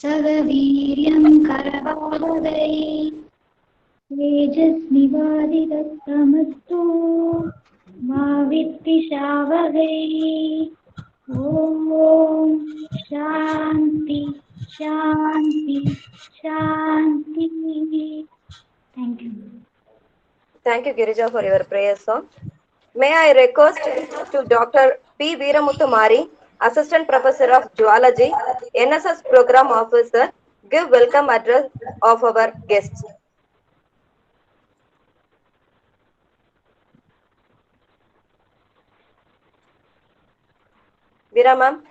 सगवीर्यं करवावहै तेजस्विनावधीतमस्तु मा विद्विषावहै। ॐ शान्ति शान्ति शान्ति। Thank you. Thank you, Girija, for your prayer song. May I request to Dr. P. Veeramuthu Mari, Assistant Professor of Zoology, NSS Program Officer, give welcome address of our guests. Veera ma'am.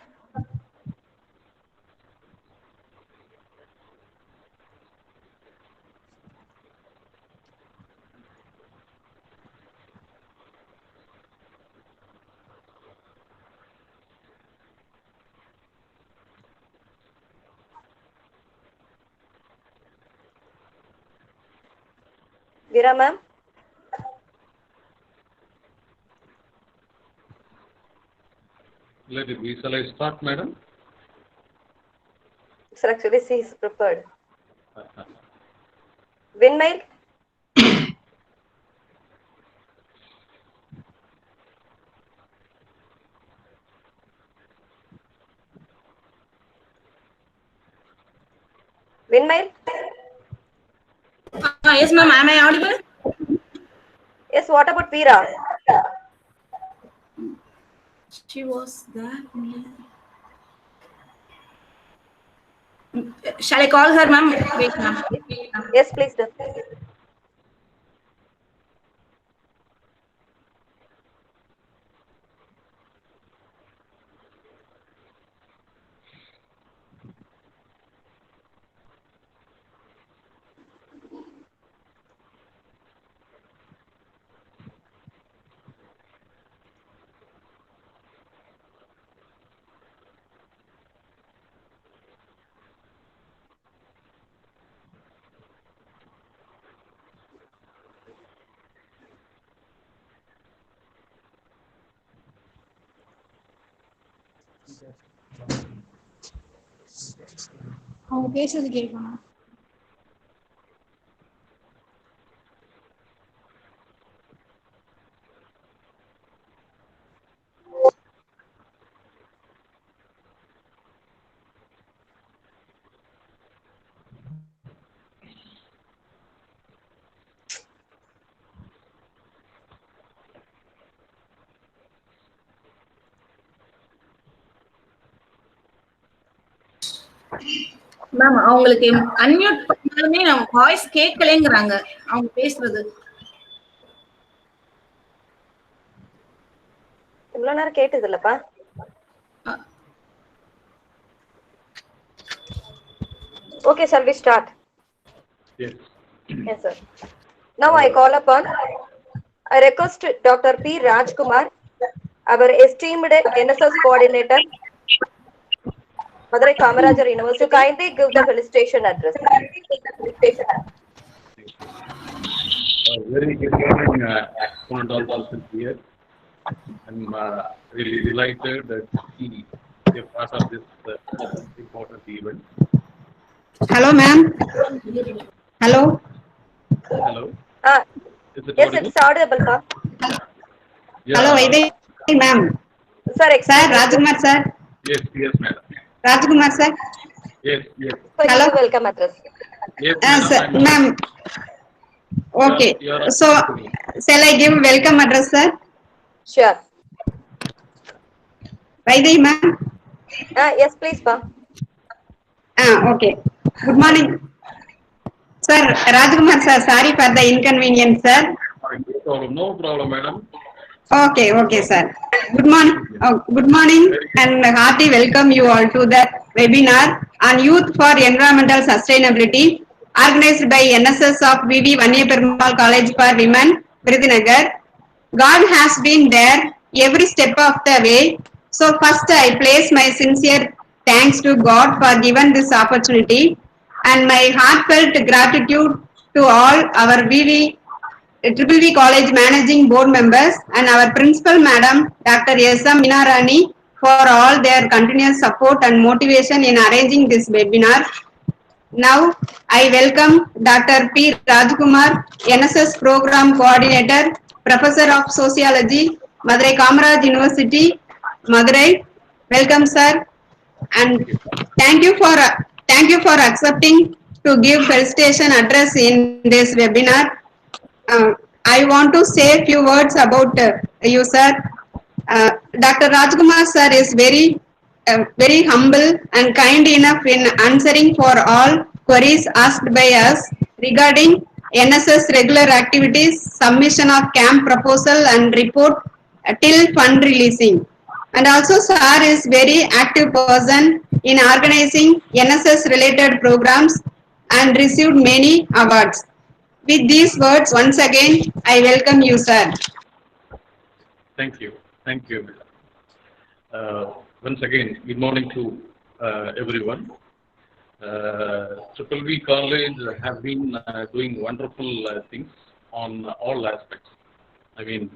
Veera ma'am. Let it be. Shall I start, madam? Sir, actually she is prepared. Windmill. Windmill. Yes, ma'am. Am I audible? Yes. What about Veera? She was there. Shall I call her, ma'am? Wait, ma'am. Yes, please do. அவங்க பேசுறது கேட்கணும். Ma'am அவங்களுக்கு unmute பண்ணாலுமே நம்ம voice கேட்கலங்கறாங்க அவங்க பேசுறது. இவ்வளவு நேரம் கேட்டது இல்லப்பா. Okay, shall we start? Yes. Yes, sir. Now I call upon, I request Dr. P. Rajkumar, our esteemed NSS coordinator, Madurai Kamarajar University, to kindly give the felicitation address. Very good morning, all persons here. I'm really delighted that he is a part of this important event. Hello, ma'am. Hello. Hello. Yes, it's audible, sir. Yeah. Hello, Iday, ma'am. Sir, Sir, Rajkumar, sir. Yes, madam. Rajkumar, sir. Yes. Hello. Welcome address. Yes, Sir, ma'am. Okay. So, shall I give welcome address, sir? Sure. Iday, ma'am. Yes, please, pa. Okay. Good morning. Sir, Rajkumar, sir. Sorry for the inconvenience, sir. No problem, madam. Okay, sir. Good morning and hearty welcome you all to the webinar on Youth for Environmental Sustainability organized by NSS of VV Vaniya Perumal College for Women, Virudhunagar. God has been there every step of the way. So first I place my sincere thanks to God for giving this opportunity and my heartfelt gratitude to all our Triple V College Managing Board members and our Principal Madam Dr. S. M. Minarani for all their continuous support and motivation in arranging this webinar. Now, I welcome Dr. P. Rajkumar, NSS Program Coordinator, Professor of Sociology, Madurai Kamaraj University, Madurai. Welcome, sir. And thank you for accepting to give felicitation address in this webinar. I want to say a few words about you, sir. Dr. Rajkumar sir is very humble and kind enough in answering for all queries asked by us regarding NSS regular activities, submission of camp proposal and report till fund releasing. And also sir is very active person in organizing NSS related programs and received many awards. With these words, once again, I welcome you, sir. Thank you. Thank you. Once again, good morning to everyone. Triple B College have been doing wonderful things on all aspects. I mean,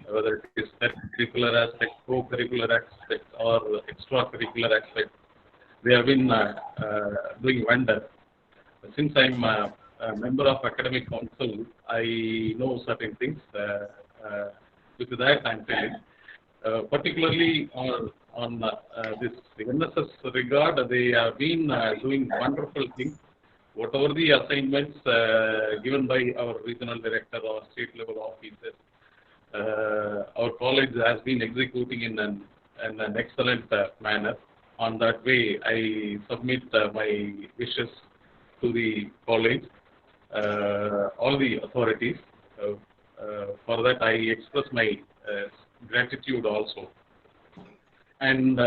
whether it is curricular aspect, co-curricular aspect, or extracurricular aspect, they have been doing wonders. Since I'm a member of academic council, I know certain things. With that, I'm telling. Particularly on this NSS regard, they have been doing wonderful things. Whatever the assignments given by our regional director or state level officers, our college has been executing in an excellent manner. On that way, I submit my wishes to the college, all the authorities. For that, I express my gratitude also. And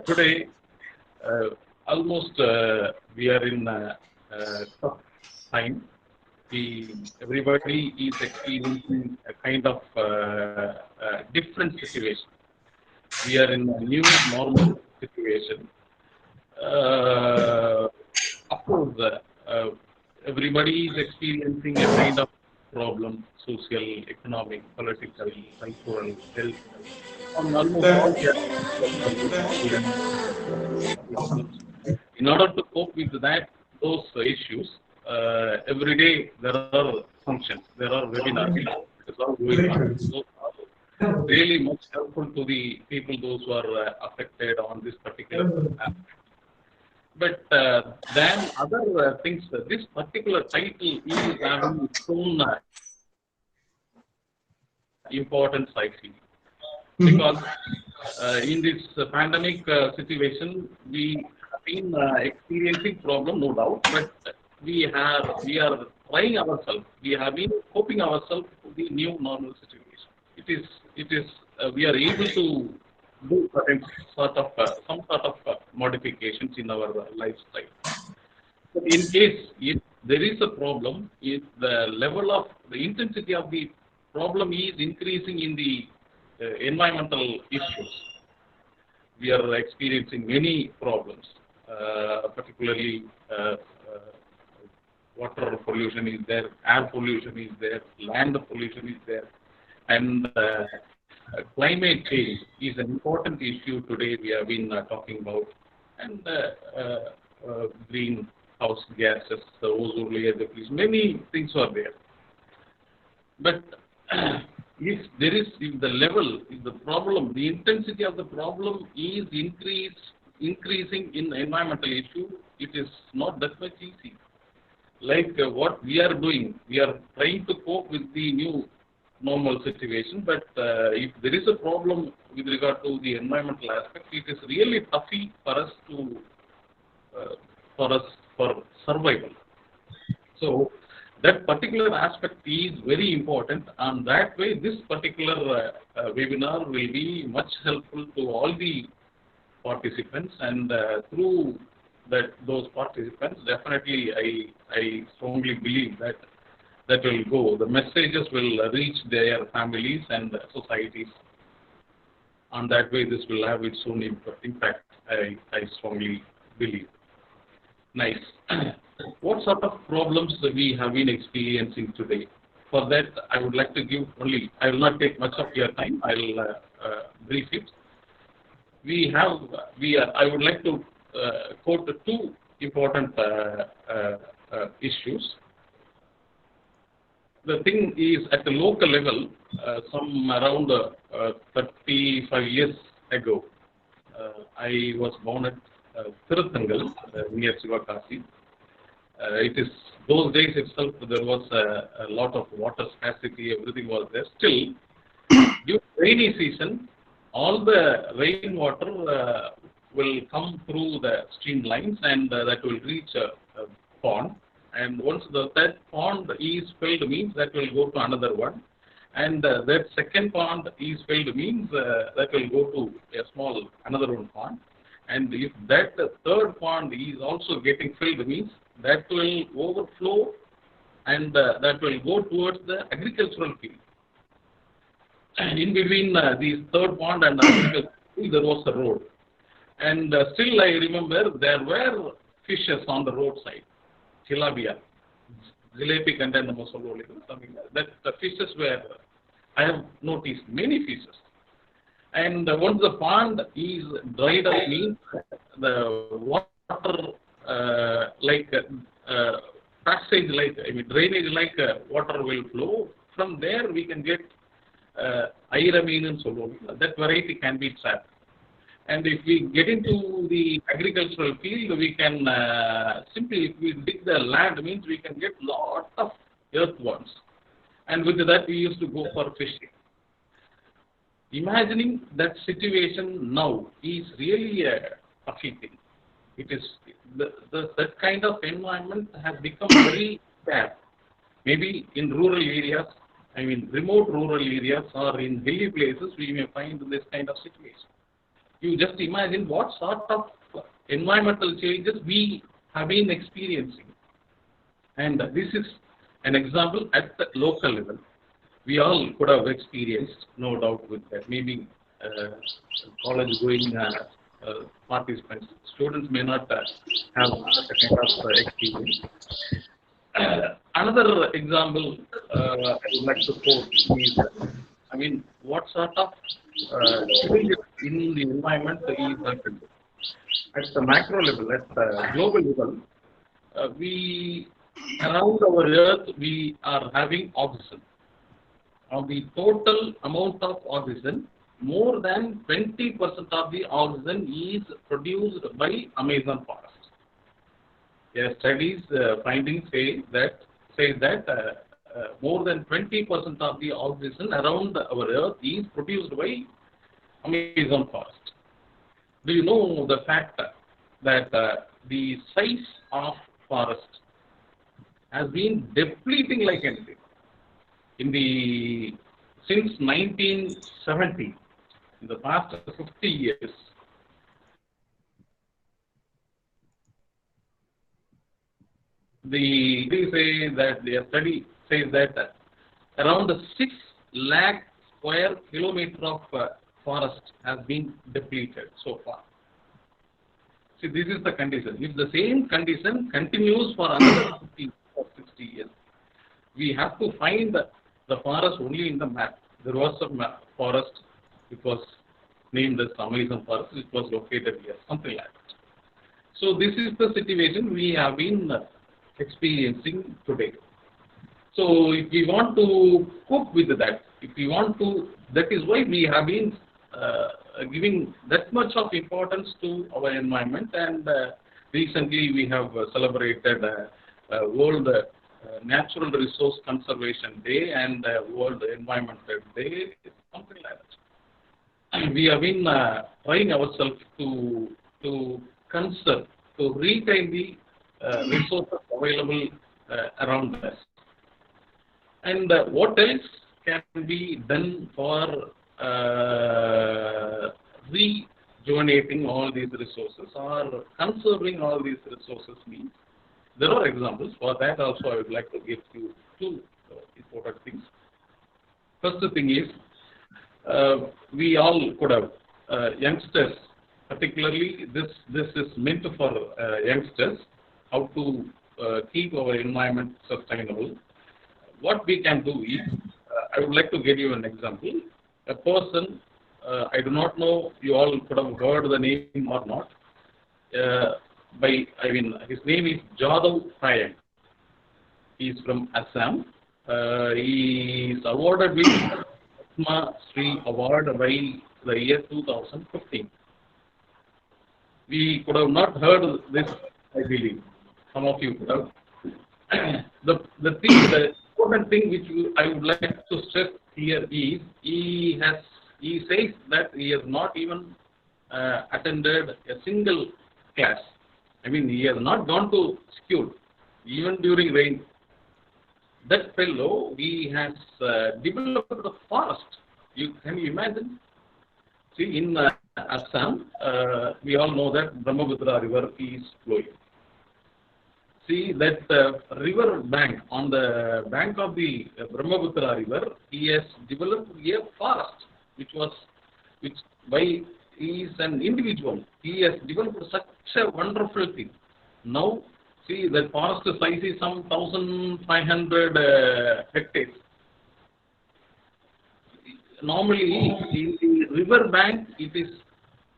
today, almost we are in tough time. Everybody is experiencing a kind of different situation. We are in a new normal situation. Of course, everybody is experiencing a kind of problem, social, economic, political, cultural, health, on almost all problems. In order to cope with those issues, every day there are functions, there are webinars, it's all going on. So, really much helpful to the people, those who are affected on this particular aspect. But then other things, this particular title is having its own importance, I feel. Because in this pandemic situation, we have been experiencing problem, no doubt, but we are trying ourselves. We have been coping ourselves to the new normal situation. It is we are able to do some sort of modifications in our lifestyle. But in case if there is a problem, if the level of the intensity of the problem is increasing in the environmental issues, we are experiencing many problems, particularly water pollution is there, air pollution is there, land pollution is there, and climate change is an important issue today we have been talking about, and greenhouse gases, the ozone layer depletion, many things are there. But if the problem, the intensity of the problem is increasing in the environmental issue, it is not that much easy. Like what we are doing, we are trying to cope with the new normal situation, but if there is a problem with regard to the environmental aspect, it is really tough for us for survival. So that particular aspect is very important, and that way this particular webinar will be much helpful to all the participants, and through those participants, definitely I strongly believe that will go. The messages will reach their families and societies. On that way, this will have its own impact, I strongly believe. Nice. What sort of problems we have been experiencing today? For that, I would like to give only, I will not take much of your time, I will brief it. I would like to quote two important issues. The thing is, at the local level, some around 35 years ago, I was born at Tiruthangal, near Sivakasi. It is those days itself there was a lot of water scarcity, everything was there. Still, during rainy season, all the rainwater will come through the streamlines and that will reach a pond. And once that pond is filled means that will go to another one. And that second pond is filled means that will go to a small another one pond. And if that third pond is also getting filled means that will overflow and that will go towards the agricultural field. And in between these third pond and agricultural field, there was a road. And still I remember there were fishes on the roadside. Tilapia, Jalebi content something like that. The fishes were, I have noticed many fishes. And once the pond is dried up means the water passage drainage water will flow. From there we can get Ayramin and so that variety can be trapped. And if we get into the agricultural field, we can simply, if we dig the land, means we can get lot of earthworms. And with that, we used to go for fishing. Imagining that situation now is really a toughie thing. It is that kind of environment has become very bad. Maybe in rural areas, remote rural areas or in hilly places, we may find this kind of situation. You just imagine what sort of environmental changes we have been experiencing. And this is an example at the local level. We all could have experienced, no doubt with that. Maybe college going participants, students may not have that kind of experience. Another example I would like to quote is, what sort of changes in the environment is happening. At the macro level, at the global level, around our earth, we are having oxygen. Of the total amount of oxygen, more than 20% of the oxygen is produced by Amazon forest. Yes, studies findings say that more than 20% of the oxygen around our earth is produced by Amazon forest. Do you know the fact that the size of forest has been depleting like anything? Since 1970, in the past 50 years, the study says that around 6 lakh square kilometer of forest has been depleted so far. See, this is the condition. If the same condition continues for another 50 or 60 years, we have to find the forest only in the map. There was a forest, it was named as Amazon forest, it was located here, something like that. So this is the situation we have been experiencing today. So if we want to cope with that, that is why we have been giving that much of importance to our environment, and recently we have celebrated World Natural Resource Conservation Day and World Environmental Day, something like that. We have been trying ourselves to conserve, to retain the resources available around us. And what else can be done for rejuvenating all these resources or conserving all these resources means? There are examples. For that also I would like to give you two important things. First thing is, we all could have, youngsters, particularly this is meant for youngsters, how to keep our environment sustainable. What we can do is, I would like to give you an example. A person I do not know you all could have heard the name or not. His name is Jadhav Payam. He is from Assam. He is awarded with Padma Shri Award by the year 2015. We could have not heard this, I believe. Some of you could have. The important thing which I would like to stress here is he says that he has not even attended a single class. I mean, he has not gone to school, even during rain. That fellow, he has developed a forest. Can you imagine? See, in Assam, we all know that Brahmaputra river is flowing. See, that river bank, on the bank of the Brahmaputra river, he has developed a forest, he is an individual. He has developed such a wonderful thing. Now, see, the forest size is some 1,500 hectares. Normally, in the river bank, it is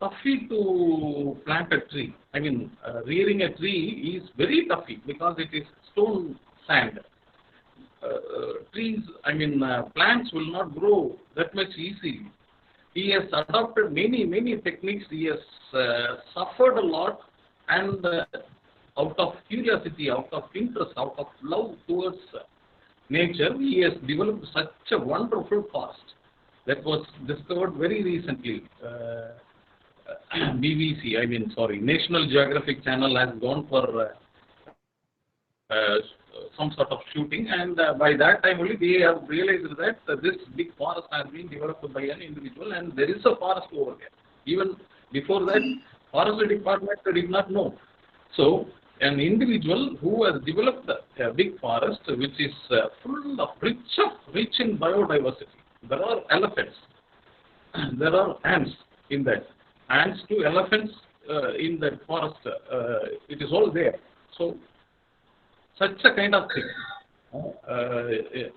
toughy to plant a tree. I mean, rearing a tree is very toughy because it is stone sand. Plants will not grow that much easily. He has adopted many techniques. He has suffered a lot, and out of curiosity, out of interest, out of love towards nature, he has developed such a wonderful forest that was discovered very recently. National Geographic Channel has gone for some sort of shooting, and by that time only they have realized that this big forest has been developed by an individual, and there is a forest over there. Even before that, forest department did not know. So, an individual who has developed a big forest which is full of rich in biodiversity. There are elephants, there are ants in that. Ants to elephants in that forest, it is all there. So, such a kind of thing,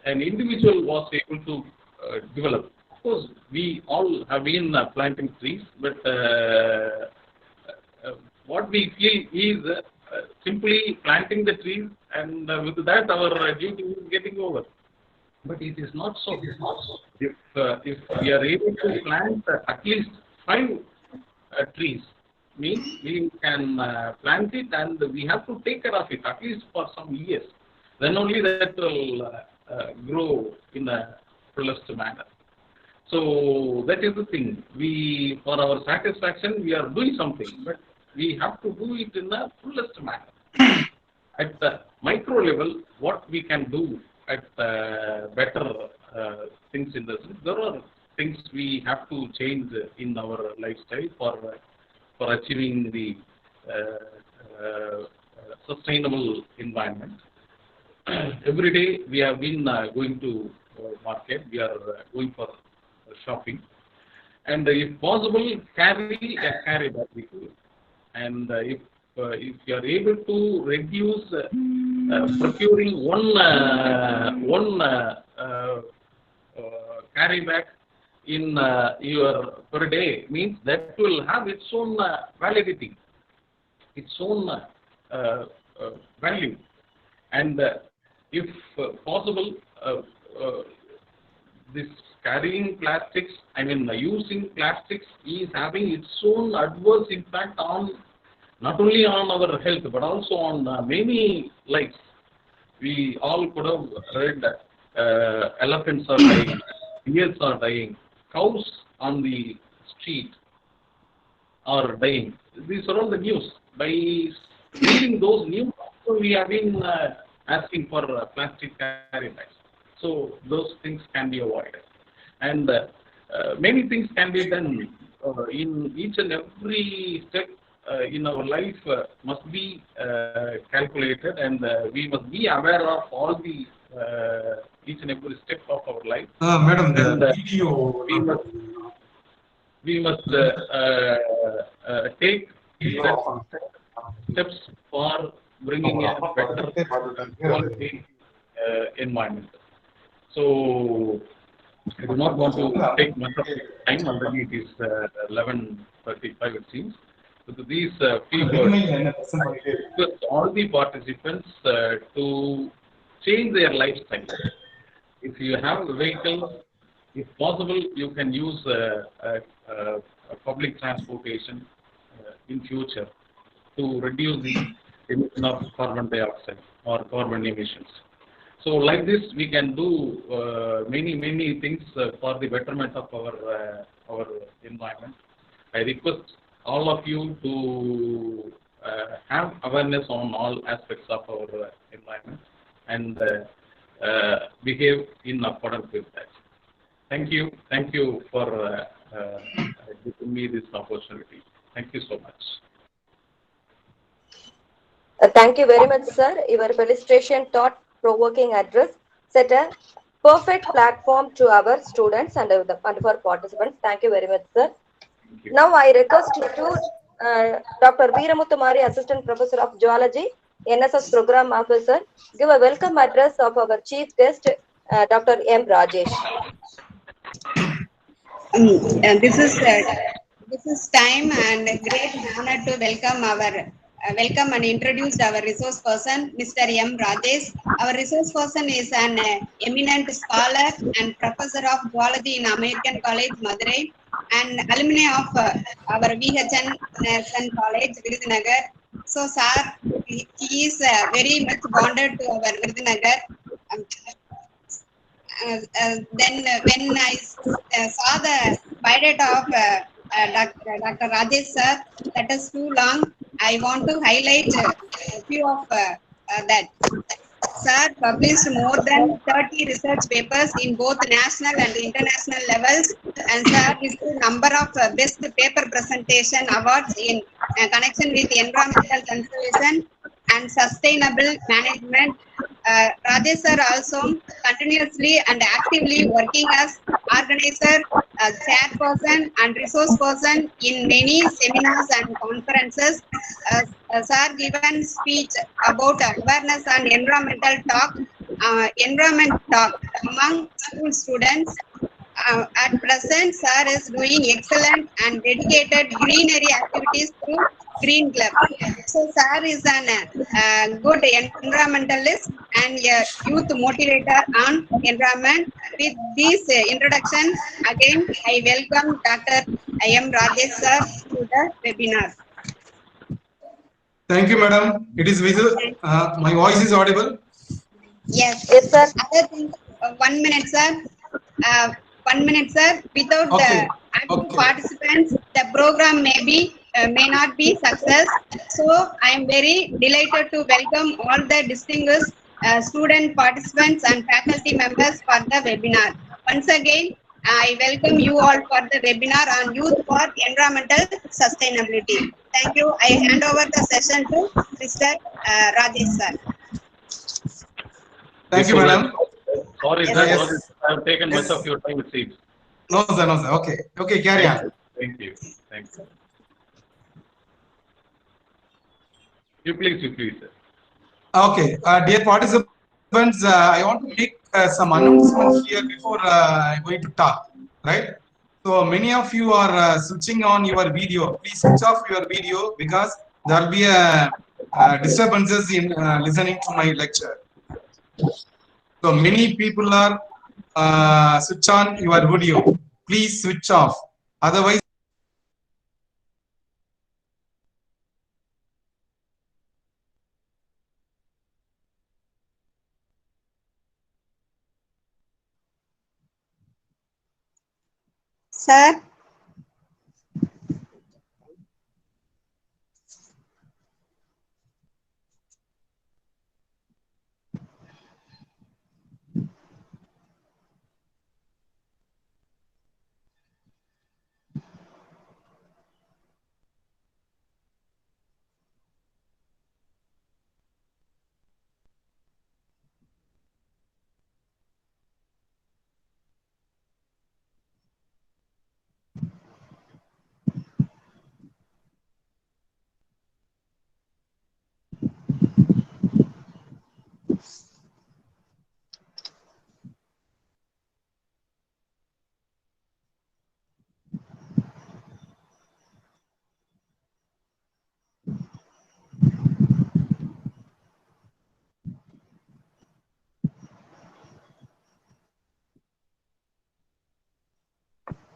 an individual was able to develop. Of course, we all have been planting trees, but what we feel is simply planting the trees, and with that our duty is getting over. But it is not so. If we are able to plant at least 5 trees, means we can plant it, and we have to take care of it at least for some years. Then only that will grow in a fullest manner. So that is the thing. We, for our satisfaction, we are doing something, but we have to do it in a fullest manner. At the micro level, what we can do at better things in the sense, there are things we have to change in our lifestyle for achieving the sustainable environment. Every day we have been going to market, we are going for shopping, and if possible, carry a carry bag with you. And if you are able to reduce procuring one carry bag in your per day, means that will have its own validity, its own value. And if possible, this carrying plastics, using plastics is having its own adverse impact on not only on our health but also on many lives. We all could have read elephants are dying, deers are dying, cows on the street are dying. These are all the news. By reading those news, we have been asking for plastic carry bags. So those things can be avoided. And many things can be done in each and every step in our life must be calculated, and we must be aware of all the each and every step of our life. Madam, and the video. we must take steps for bringing a better quality environment. So I do not want to take much of your time. Already it is 11:35 it seems. So these few words, I request all the participants to change their lifestyle. If you have a vehicle, if possible, you can use public transportation in future to reduce the emission of carbon dioxide or carbon emissions. So like this, we can do many things for the betterment of our environment. I request all of you to have awareness on all aspects of our environment and behave in accordance with that. Thank you for giving me this opportunity. Thank you so much. Thank you very much, sir. Your illustration thought-provoking address set a perfect platform to our students and for participants. Thank you very much, sir. You. Now I request to Dr. Veeramuthu, Assistant Professor of Geology, NSS Program Officer, give a welcome address of our chief guest, Dr. M. Rajesh. And this is time and great honor to welcome and introduce our resource person, Mr. M. Rajesh. Our resource person is an eminent scholar and professor of geology in American College, Madurai, and alumni of our VHN College, Virudhunagar. So, sir, he is very much bonded to our Virudhunagar. Um, then when I saw the biodata of Dr. Rajesh sir, that is too long. I want to highlight a few of that. Sir published more than 30 research papers in both national and international levels, and sir received number of best paper presentation awards in connection with environmental conservation and sustainable management. Rajesh sir also continuously and actively working as organizer, chairperson, and resource person in many seminars and conferences. Sir given speech about awareness and environment talk among school students. At present, sir is doing excellent and dedicated greenery activities through Green Club. So, sir is an good environmentalist and a youth motivator on environment. With this introduction, again, I welcome Dr. M. Rajesh sir to the webinar. Thank you, madam. It is visible. My voice is audible. Yes, sir. Other thing, 1 minute, sir. 1 minute, sir. Without the active participants, the program may not be success. So I am very delighted to welcome all the distinguished student participants and faculty members for the webinar. Once again, I welcome you all for the webinar on youth for environmental sustainability. Thank you. I hand over the session to Mr. Rajesh sir. Thank you, madam. Sorry, Yes, sir. yes. Sorry, I have taken Yes. much of your time, it seems. No, sir, no, sir. Okay, okay, carry on. Thank you. Thank you. You please, sir. Okay, dear participants, I want to make some announcements here before going to talk, right? So many of you are switching on your video. Please switch off your video because there will be disturbances in listening to my lecture. So many people are switch on your video. Please switch off. Otherwise, Sir.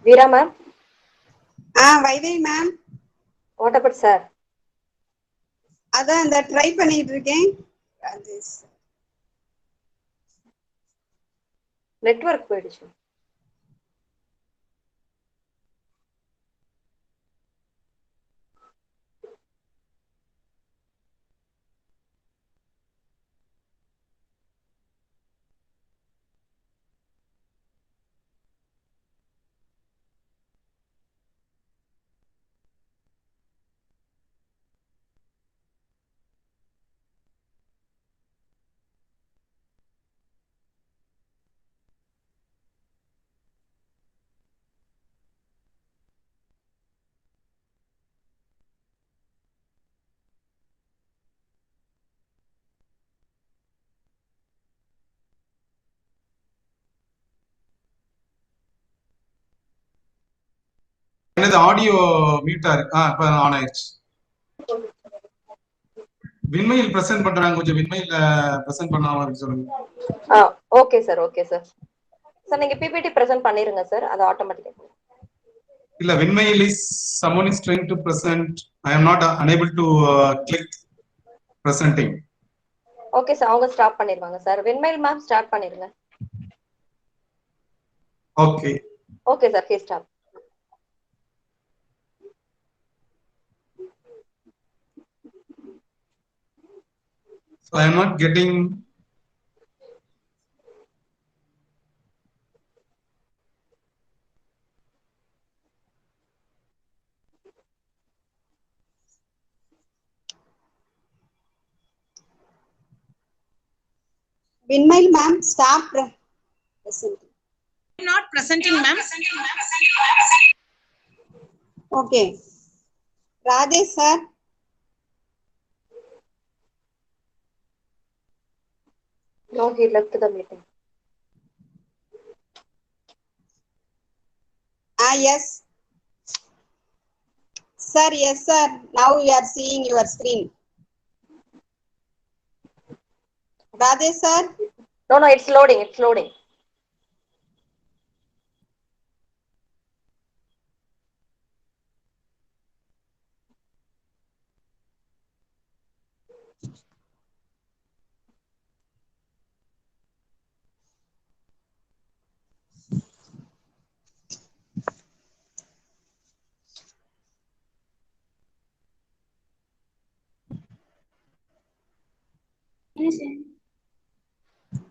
Veera ma'am, வைதை ma'am, what about sir? அதான் இந்த try பண்ணிட்டு இருக்கேன். Rajesh. Network போயிடுச்சு. என்னது audio மியூட்டா இருக்கு. இப்ப on ஆயிடுச்சு. விண்மையில் பிரசன்ட் பண்றாங்க, கொஞ்சம் விண்மையில பிரசன்ட் பண்ணாம இருக்கு சொல்லுங்க. Okay sir, okay sir. Sir நீங்க பிபிடி பிரசன்ட் பண்ணிருங்க சார், அது ஆட்டோமேட்டிக்கா. இல்ல, விண்மையில் is someone is trying to present. I am not unable to click presenting. Okay sir, அவங்க ஸ்டார்ட் பண்ணிருவாங்க சார். வெண்மையில் மேம் ஸ்டார்ட் பண்ணிருங்க. Okay. Okay sir, hey start. So I am not getting. விண்மையில் ma'am, stop presenting. Not presenting, ma'am. Okay. Rajesh sir. No, he left the meeting. Yes. Sir, yes sir. Now we are seeing your screen. Rajesh sir. No, it's loading, it's loading.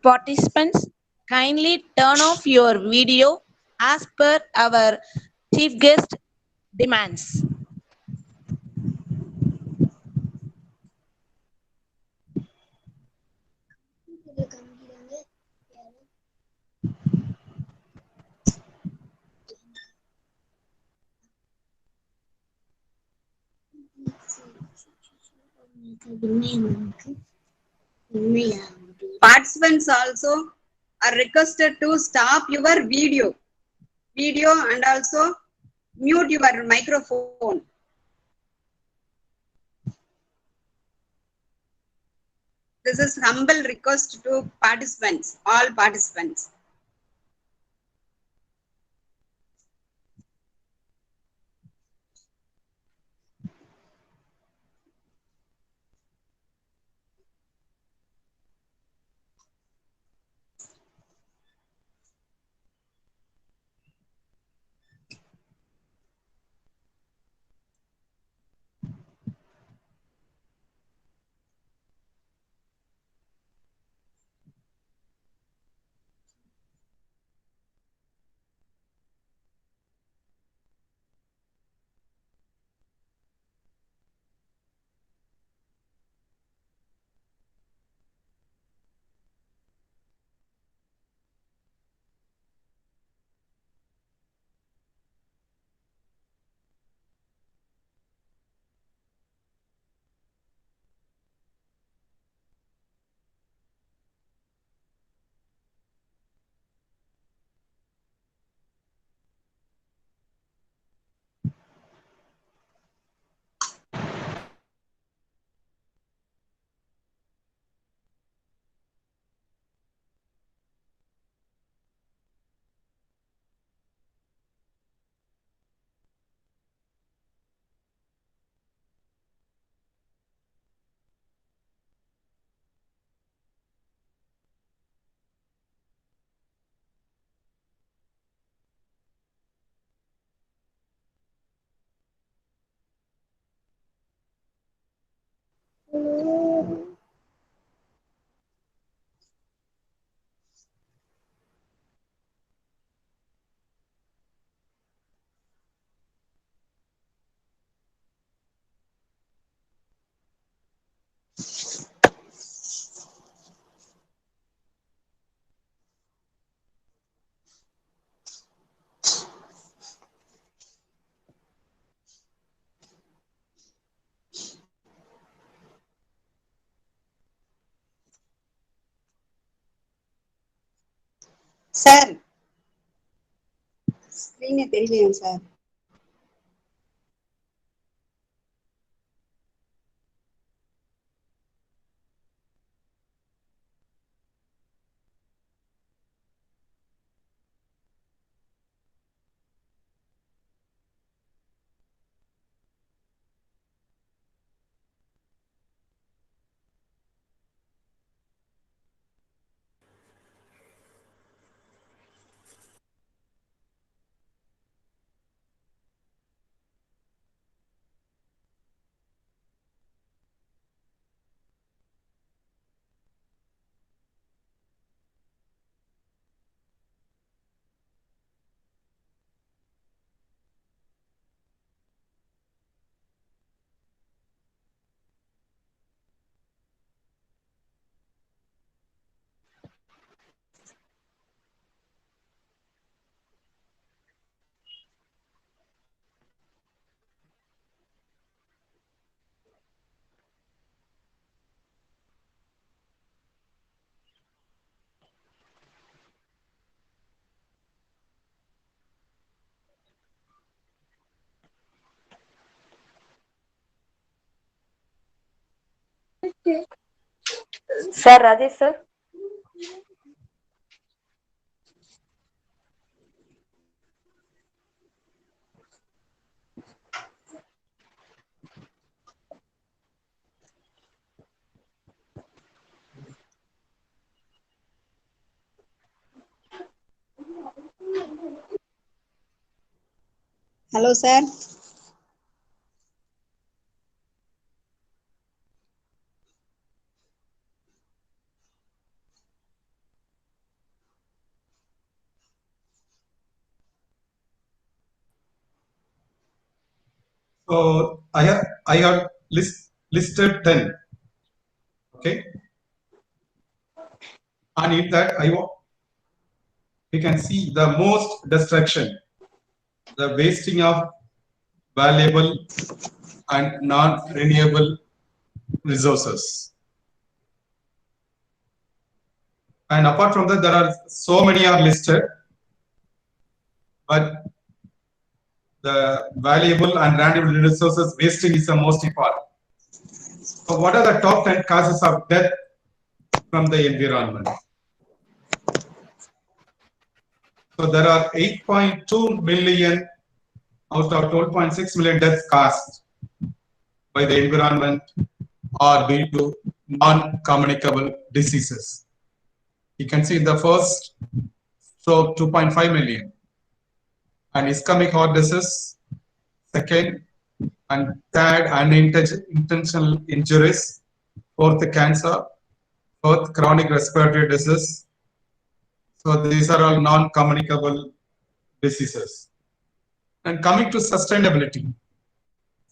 Participants, kindly turn off your video as per our chief guest demands. Participants also are requested to stop your video and also mute your microphone. This is humble request to participants, all participants. Sir ஸ்க்ரீனே தெரியலையா sir? Sir, Rajesh sir. Hello, sir. So I have listed 10. Okay. And in that we can see the most destruction, the wasting of valuable and non-renewable resources. And apart from that, there are so many are listed, but the valuable and renewable resources wasting is the most important. So what are the top 10 causes of death from the environment? So there are 8.2 million out of 12.6 million deaths caused by the environment are due to non-communicable diseases. You can see in the first stroke 2.5 million, and ischemic heart disease, second, and third, unintentional injuries, fourth, cancer, fourth, chronic respiratory disease. So these are all non-communicable diseases. And coming to sustainability.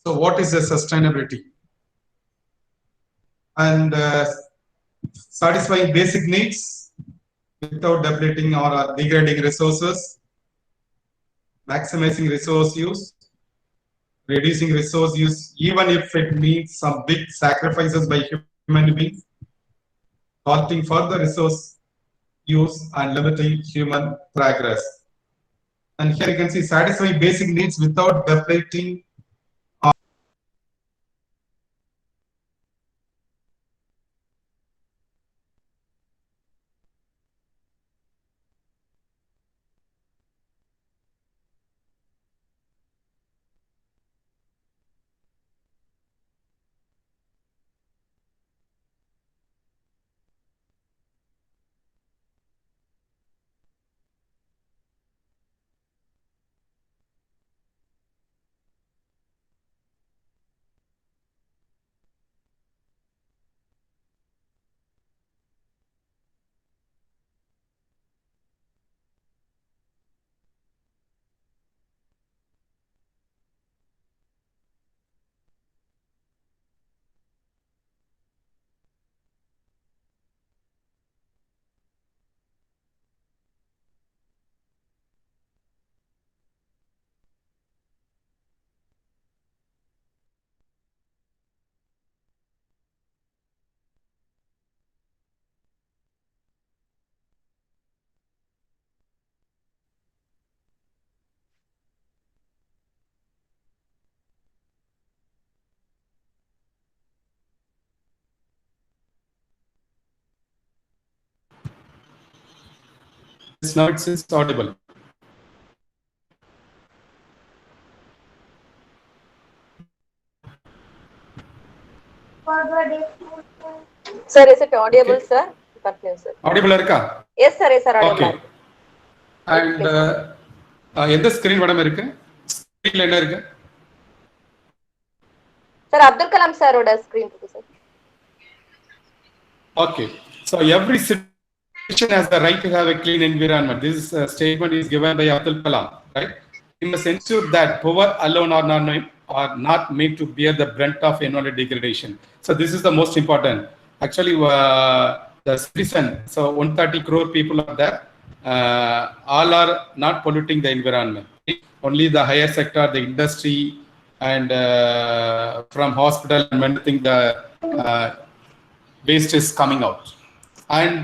So what is the sustainability? And satisfying basic needs without depleting or degrading resources, maximizing resource use, reducing resource use, even if it means some big sacrifices by human beings, halting further resource use and limiting human progress. And here you can see satisfying basic needs without depleting Yes, now it's audible. Sir, is it audible, sir? Continue, sir. Audible irka? Yes, sir, yes, sir, audible. Okay. And எந்த screen madam இருக்கு? ஸ்கிரீன்ல என்ன இருக்கு? Sir, Abdul Kalam sir oda screen இருக்கு, sir. Okay. So every citizen has the right to have a clean environment. This statement is given by Abdul Kalam, right? We must ensure that poor alone are not made to bear the brunt of environmental degradation. So this is the most important. Actually, the citizen, so 130 crore people are there. All are not polluting the environment. Only the higher sector, the industry, and from hospital and anything, the waste is coming out. And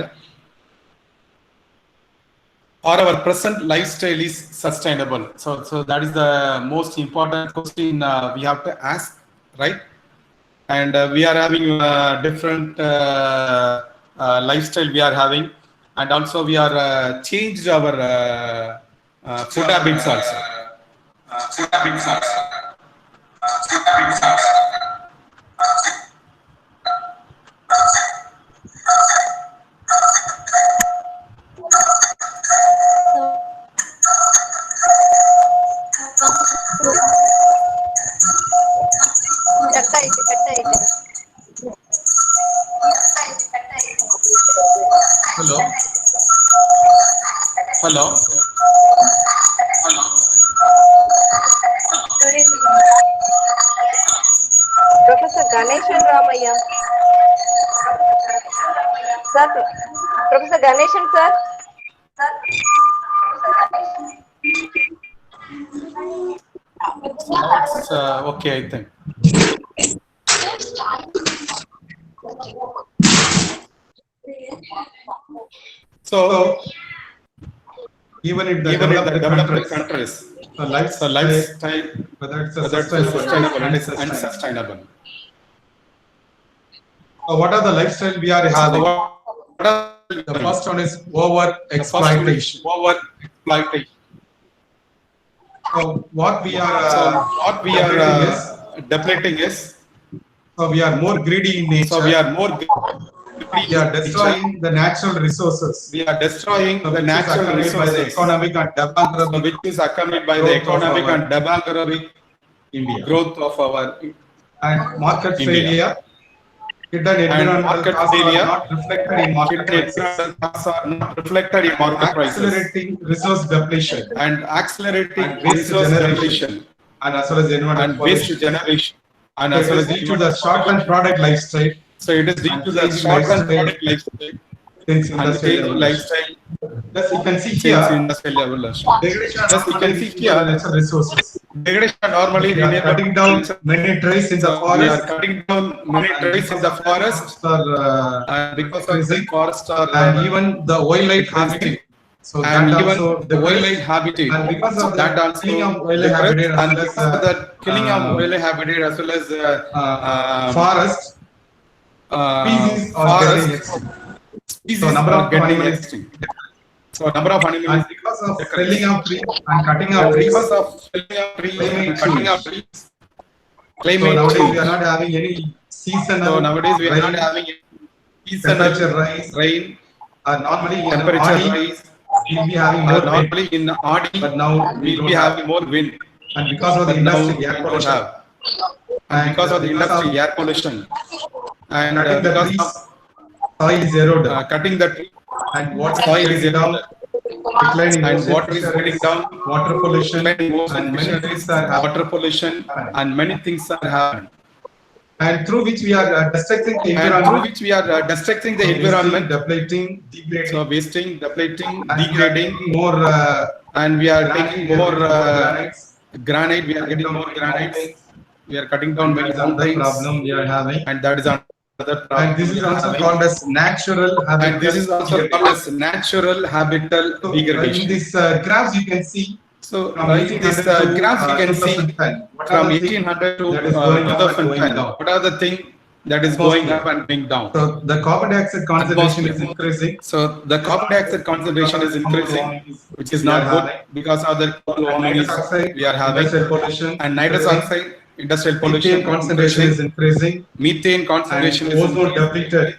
or our present lifestyle is sustainable. So that is the most important question we have to ask, right? And we are having different lifestyle we are having, and also we are changed our food habits also. Hello. Hello. Professor Ganeshan Ramaya. Sir, Professor Ganeshan, sir. It's okay, I think. So even in the developed countries, the lifestyle, whether it's whether it's sustainable and unsustainable. So what are the lifestyle we are having? The first one is over exploitation. So what we are depleting is, so we are more greedy in nature. so we are more We are destroying the natural resources. we are destroying So the which is natural accompanied by the resources, economic and demographic which is accompanied by the growth of economic our and demographic India. growth of our And market India. failure, hidden environmental market costs failure, are not reflected in market prices. costs are not reflected in market prices, Accelerating resource depletion and accelerating And waste resource generation. depletion and as well as environmental and waste pollution. generation, and So as well it as is due to the short-term product lifestyle so it is due and to the changing short-term lifestyle product lifestyle since and industrial changing revolution. lifestyle Thus you can see since here, industrial evolution. degradation Thus you can see here, natural resources. degradation normally We are renewable cutting down many trees in the So we are forest. cutting down many trees in the forest, Are, and because of the forest are and even the wildlife habitat. So and that even also the wildlife habitat. and because of that the also killing of wildlife depressed, habitat as and well as because of the killing of wildlife habitat as well as forest species are forest getting extinct. species So number are of getting animals extinct. So number of animals and because of felling of trees and cutting of and trees. because of felling of trees Climate and cutting of change. trees, So climate nowadays we change. are not having any seasonal So nowadays we are not rain, having temperature seasonal rise. rain, Normally in temperature Aadi, rise. we'll be having more wind, Normally in Aadi, but now we we'll don't be have. having more wind. And because of the But now industry air we don't pollution have. And because of the industry air pollution and cutting the because trees, of soil is eroded cutting the tree, and water soil is is down, declining and ocean water is fisheries, getting down, water pollution, declining ocean and many fisheries, things are happening. water pollution, and many things are happening. And through which we are destructing the And through environment, which we are destructing the wasting, environment, depleting, degrading, so wasting, depleting, and we are degrading, taking more and we are granite, taking we are more getting more granites, granite, we are cutting getting down more many granites, mountains. we are cutting down And many that is another mountains, problem we are having. and that is another problem. And this is we are also having. called as natural habitat. And this is also called as natural habitat So, degradation. in this graphs you can see So from in this 1800 to graph you can see 2010, what from are the things 1800 to that is going on and 2010. going down? What are the things that is going up and going down. So the carbon dioxide concentration is increasing. So the carbon dioxide concentration is increasing, which is not good because of the global warming we are having. Industrial pollution. And nitrous oxide, industrial pollution. Methane concentration is increasing. Methane concentration is ozone depleted.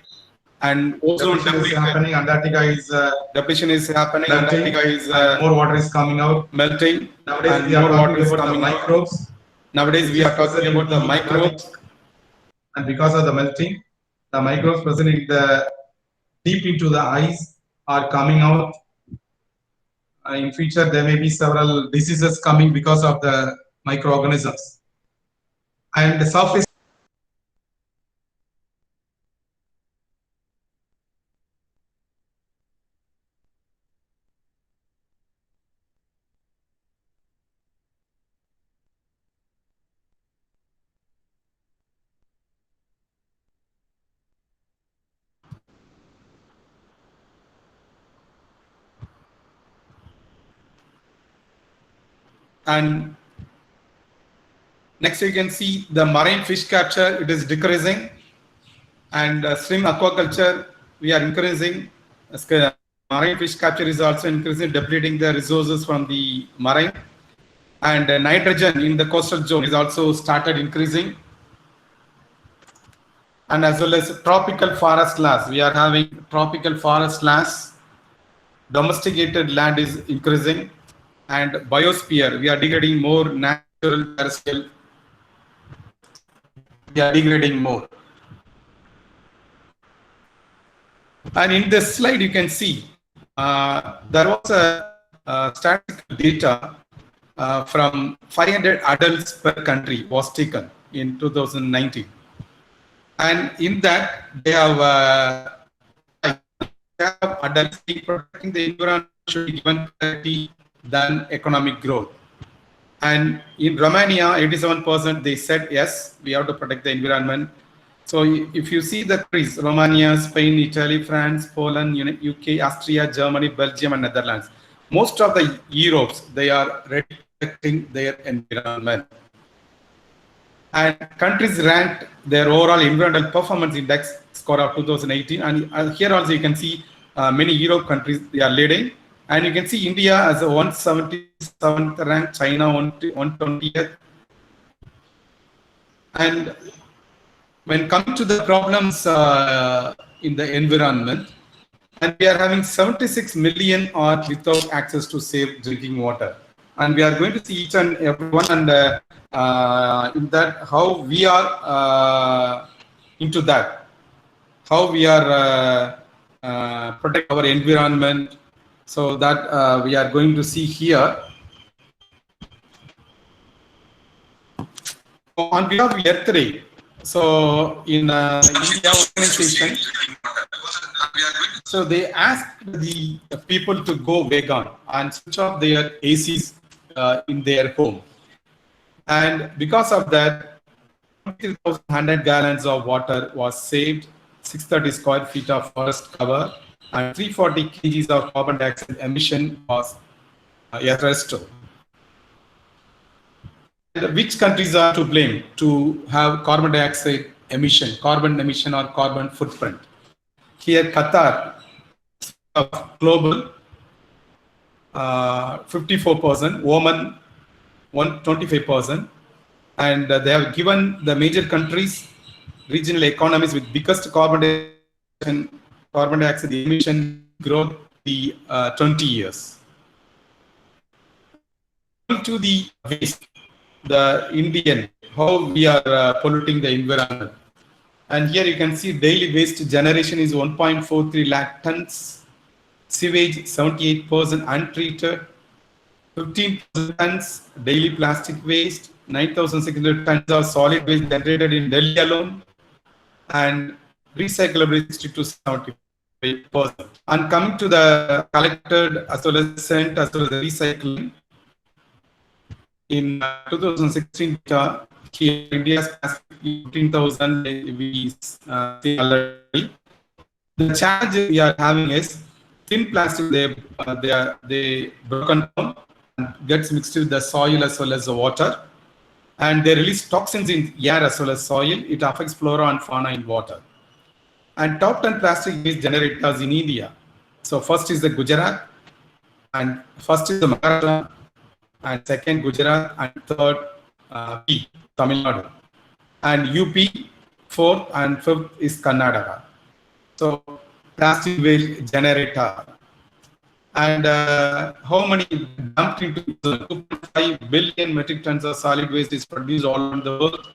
And ozone depletion is happening. Antarctica is depletion is happening. melting. Antarctica is more water is coming out. melting. Nowadays And we are more water talking is about the coming out. microbes. Nowadays we are talking about the microbes. And because of the melting, the microbes present in the deep into the ice are coming out. In future, there may be several diseases coming because of the microorganisms. And the surface. And next you can see the marine fish capture, it is decreasing, and shrimp aquaculture we are increasing. Marine fish capture is also increasing, depleting the resources from the marine, and nitrogen in the coastal zone is also started increasing, and as well as tropical forest loss. We are having tropical forest loss. Domesticated land is increasing. And biosphere, we are degrading more natural terrestrial. We are degrading more. And in this slide, you can see there was a statistical data from 500 adults per country was taken in 2019. And in that, they have adults protecting the environment should be given priority than economic growth. And in Romania, 87% they said yes, we have to protect the environment. So if you see the countries, Romania, Spain, Italy, France, Poland, UK, Austria, Germany, Belgium, and Netherlands, most of the Europes, they are protecting their environment. And countries ranked their overall environmental performance index score of 2018. And here also you can see many Europe countries, they are leading. And you can see India as a 177th rank, China 120th. And when come to the problems in the environment, and we are having 76 million are without access to safe drinking water. And we are going to see each and every one, and in that how we are into that, how we are protect our environment. So that we are going to see here. On behalf of Earth, so in India organization, so they asked the people to go vegan and switch off their ACs in their home. And because of that, 3,100 gallons of water was saved, 630 square feet of forest cover, and 340 kgs of carbon dioxide emission was arrested. Which countries are to blame to have carbon dioxide emission, carbon emission or carbon footprint? Here, Qatar, global, 54%, Oman, 125%, and they have given the major countries, regional economies with biggest carbon dioxide emission growth the 20 years. To the waste, the Indian, how we are polluting the environment. And here you can see daily waste generation is 1.43 lakh tons, sewage 78% untreated, 15,000 tons daily plastic waste, 9,600 tons of solid waste generated in Delhi alone, and recyclable 60 to 70%. And coming to the collected as well as sent as well as the recycling, in 2016, here India's 15,000 we see already. The challenge we are having is thin plastic. They broken down and gets mixed with the soil as well as the water. and they release toxins in air as well as soil. It affects flora and fauna in water. And top 10 plastic waste generators in India. So first is the Gujarat, and first is the Maharashtra, and second Gujarat, and third P, Tamil Nadu, and UP, fourth and fifth is Karnataka. So plastic waste generator. And how many dumped into 2.5 billion metric tons of solid waste is produced all around the world,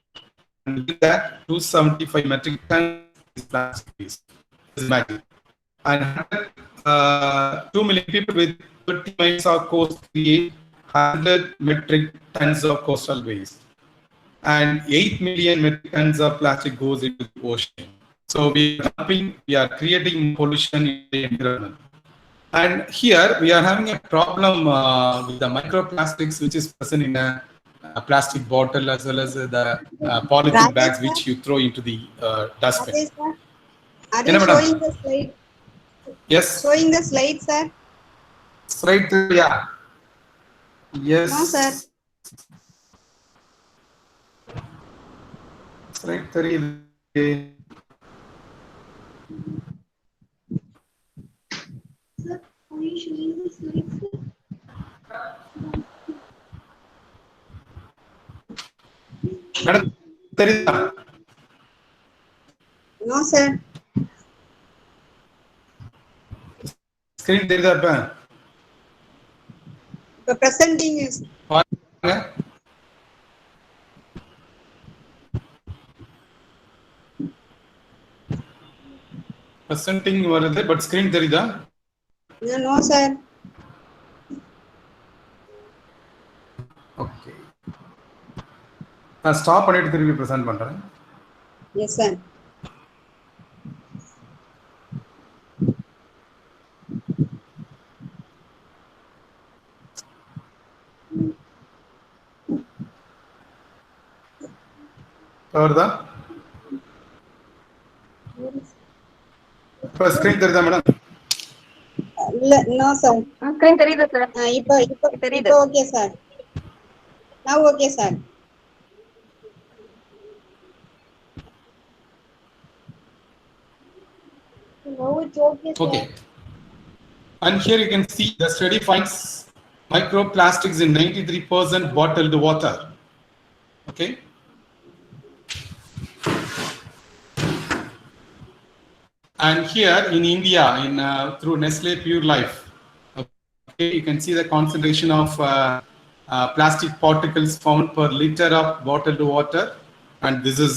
and with that 275 metric tons is plastic waste. Imagine. And 2 million people with 30 miles of coast create 100 metric tons of coastal waste, and 8 million metric tons of plastic goes into the ocean. So we are creating pollution in the environment. And here we are having a problem with the microplastics, which is present in a plastic bottle as well as the polythene bags which you throw into the dustbin. Okay, sir. Are you showing the slide? Yes. Showing the slide, sir? Slide 3, yeah. Yes. No, sir. Slide 3. Sir, are you showing the slides, sir? Madam, there is No, sir. screen there is a The presenting is. Presenting varade, but screen there is a. No, sir. Okay. Stop பண்ணிட்டு திருப்பி present பண்றேன். Yes, sir. வருதா? இப்போ screen தெரியுதா madam? No, sir. Screen தெரியுது sir. இப்போ தெரியுது. okay, sir. Now okay, sir. Now it's okay, sir. Okay. And here you can see the study finds microplastics in 93% bottled water. Okay. And here in India, through Nestle Pure Life, okay, you can see the concentration of plastic particles found per liter of bottled water, and this is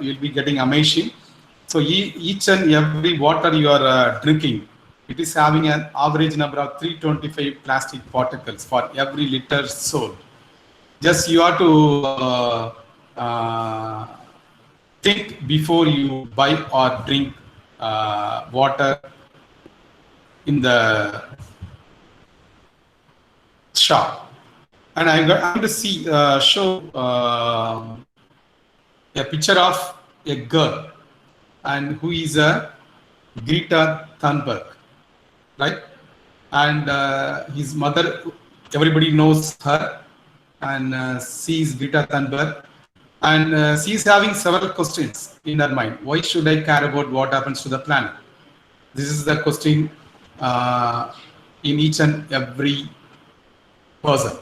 you'll be getting amazing. So each and every water you are drinking, it is having an average number of 325 plastic particles for every liter sold. Just you have to think before you buy or drink water in the shop. And I'm going to show a picture of a girl, and who is a Greta Thunberg, right? And his mother, everybody knows her, and she is Greta Thunberg. And she is having several questions in her mind. Why should I care about what happens to the planet? This is the question in each and every person.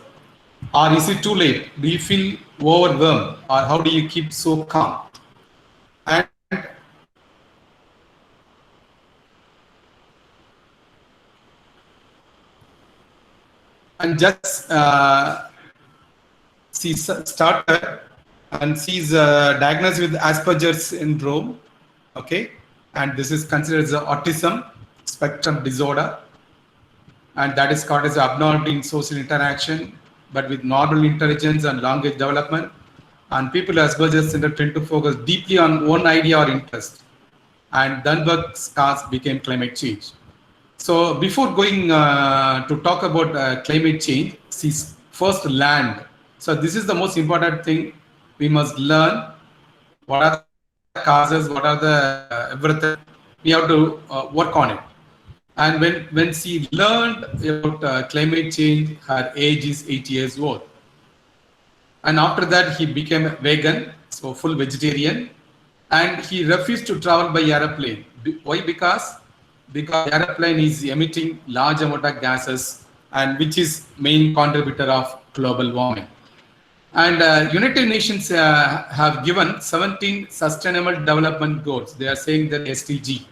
Or is it too late? Do you feel overwhelmed? Or how do you keep so calm? And just she started, and she's diagnosed with Asperger's syndrome, okay, and this is considered as autism spectrum disorder, and that is called as abnormality in social interaction, but with normal intelligence and language development. And people with Asperger's syndrome tend to focus deeply on one idea or interest, and Thunberg's cause became climate change. So before going to talk about climate change, she's first learned. So this is the most important thing. We must learn what are the causes, what are the everything. We have to work on it. And when she learned about climate change, her age is 8 years old. And after that, he became a vegan, so full vegetarian. And he refused to travel by airplane. Why? Because airplane is emitting large amount of gases, and which is main contributor of global warming. And United Nations have given 17 Sustainable Development Goals. They are saying that SDG.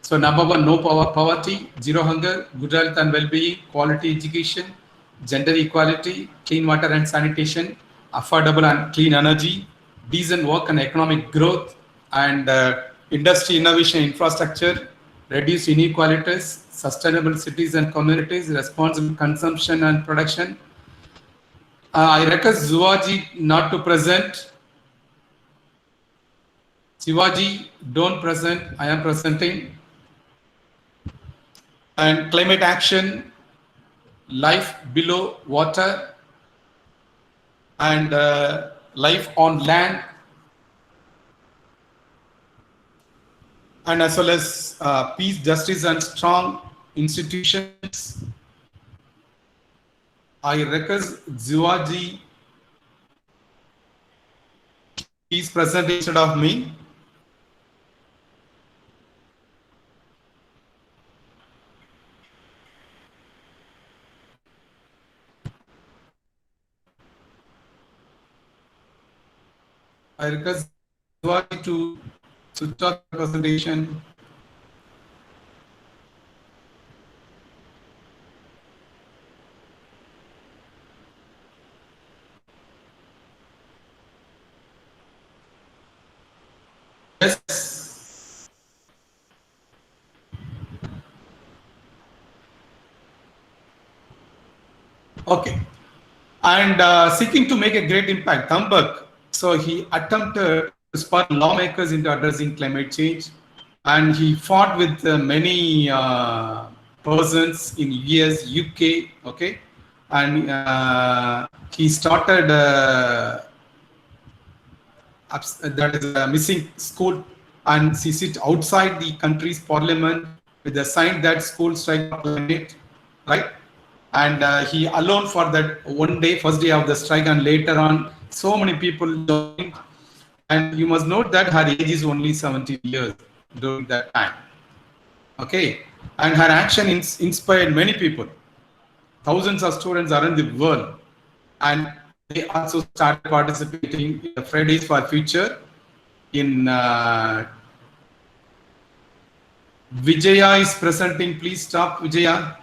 So number one, no poverty, zero hunger, good health and well-being, quality education, gender equality, clean water and sanitation, affordable and clean energy, decent work and economic growth, and industry innovation infrastructure, reduce inequalities, sustainable cities and communities, responsible consumption and production. I request Zuaji not to present. Shivaji, don't present. I am presenting. And climate action, life below water, and life on land, and as well as peace, justice, and strong institutions. I request Zuaji, please present instead of me. I request Zuaji to switch off the presentation. Yes. Okay. And seeking to make a great impact, Thunberg. So he attempted to spur lawmakers into addressing climate change, and he fought with many persons in US, UK. Okay, and he started that is a missing school, and he sit outside the country's parliament with a sign that school strike climate, right? And he alone for that one day, first day of the strike, and later on so many people joined. And you must note that her age is only 17 years during that time. Okay, and her action inspired many people. Thousands of students around the world, and they also started participating in the Fridays for Future. In Vijaya is presenting. Please stop, Vijaya.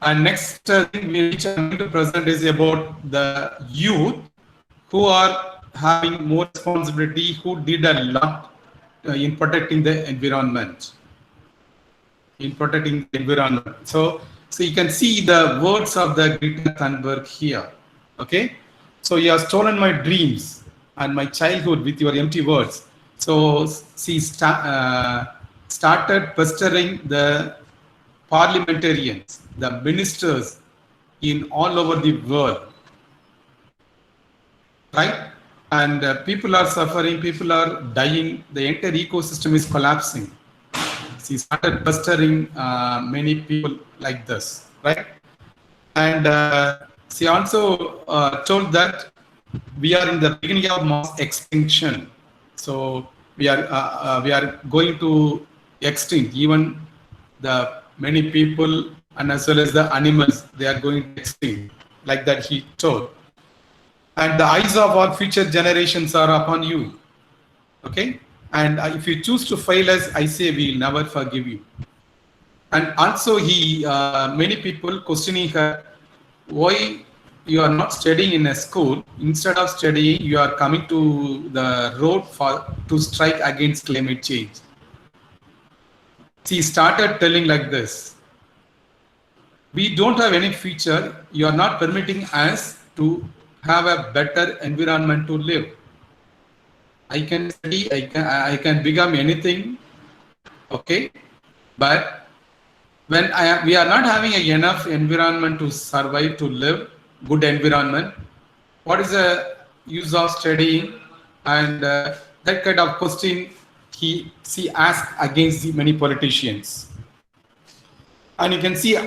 And next thing which I'm going to present is about the youth who are having more responsibility, who did a lot in protecting the environment. So you can see the words of the Greta Thunberg here. Okay, so you have stolen my dreams and my childhood with your empty words. So she started pestering the parliamentarians, the ministers in all over the world, right? And people are suffering, people are dying, the entire ecosystem is collapsing. She started pestering many people like this, right? And she also told that we are in the beginning of mass extinction. So we are going to extinct even the many people, and as well as the animals, they are going to extinct, like that he told. And the eyes of our future generations are upon you. Okay, and if you choose to fail us, I say we will never forgive you. And also he many people questioning her, why you are not studying in a school? Instead of studying, you are coming to the road to strike against climate change. She started telling like this: we don't have any future. You are not permitting us to have a better environment to live. I can study, I can become anything, okay, but when we are not having enough environment to survive, to live, good environment, what is the use of studying? And that kind of question she asked against the many politicians. And you can see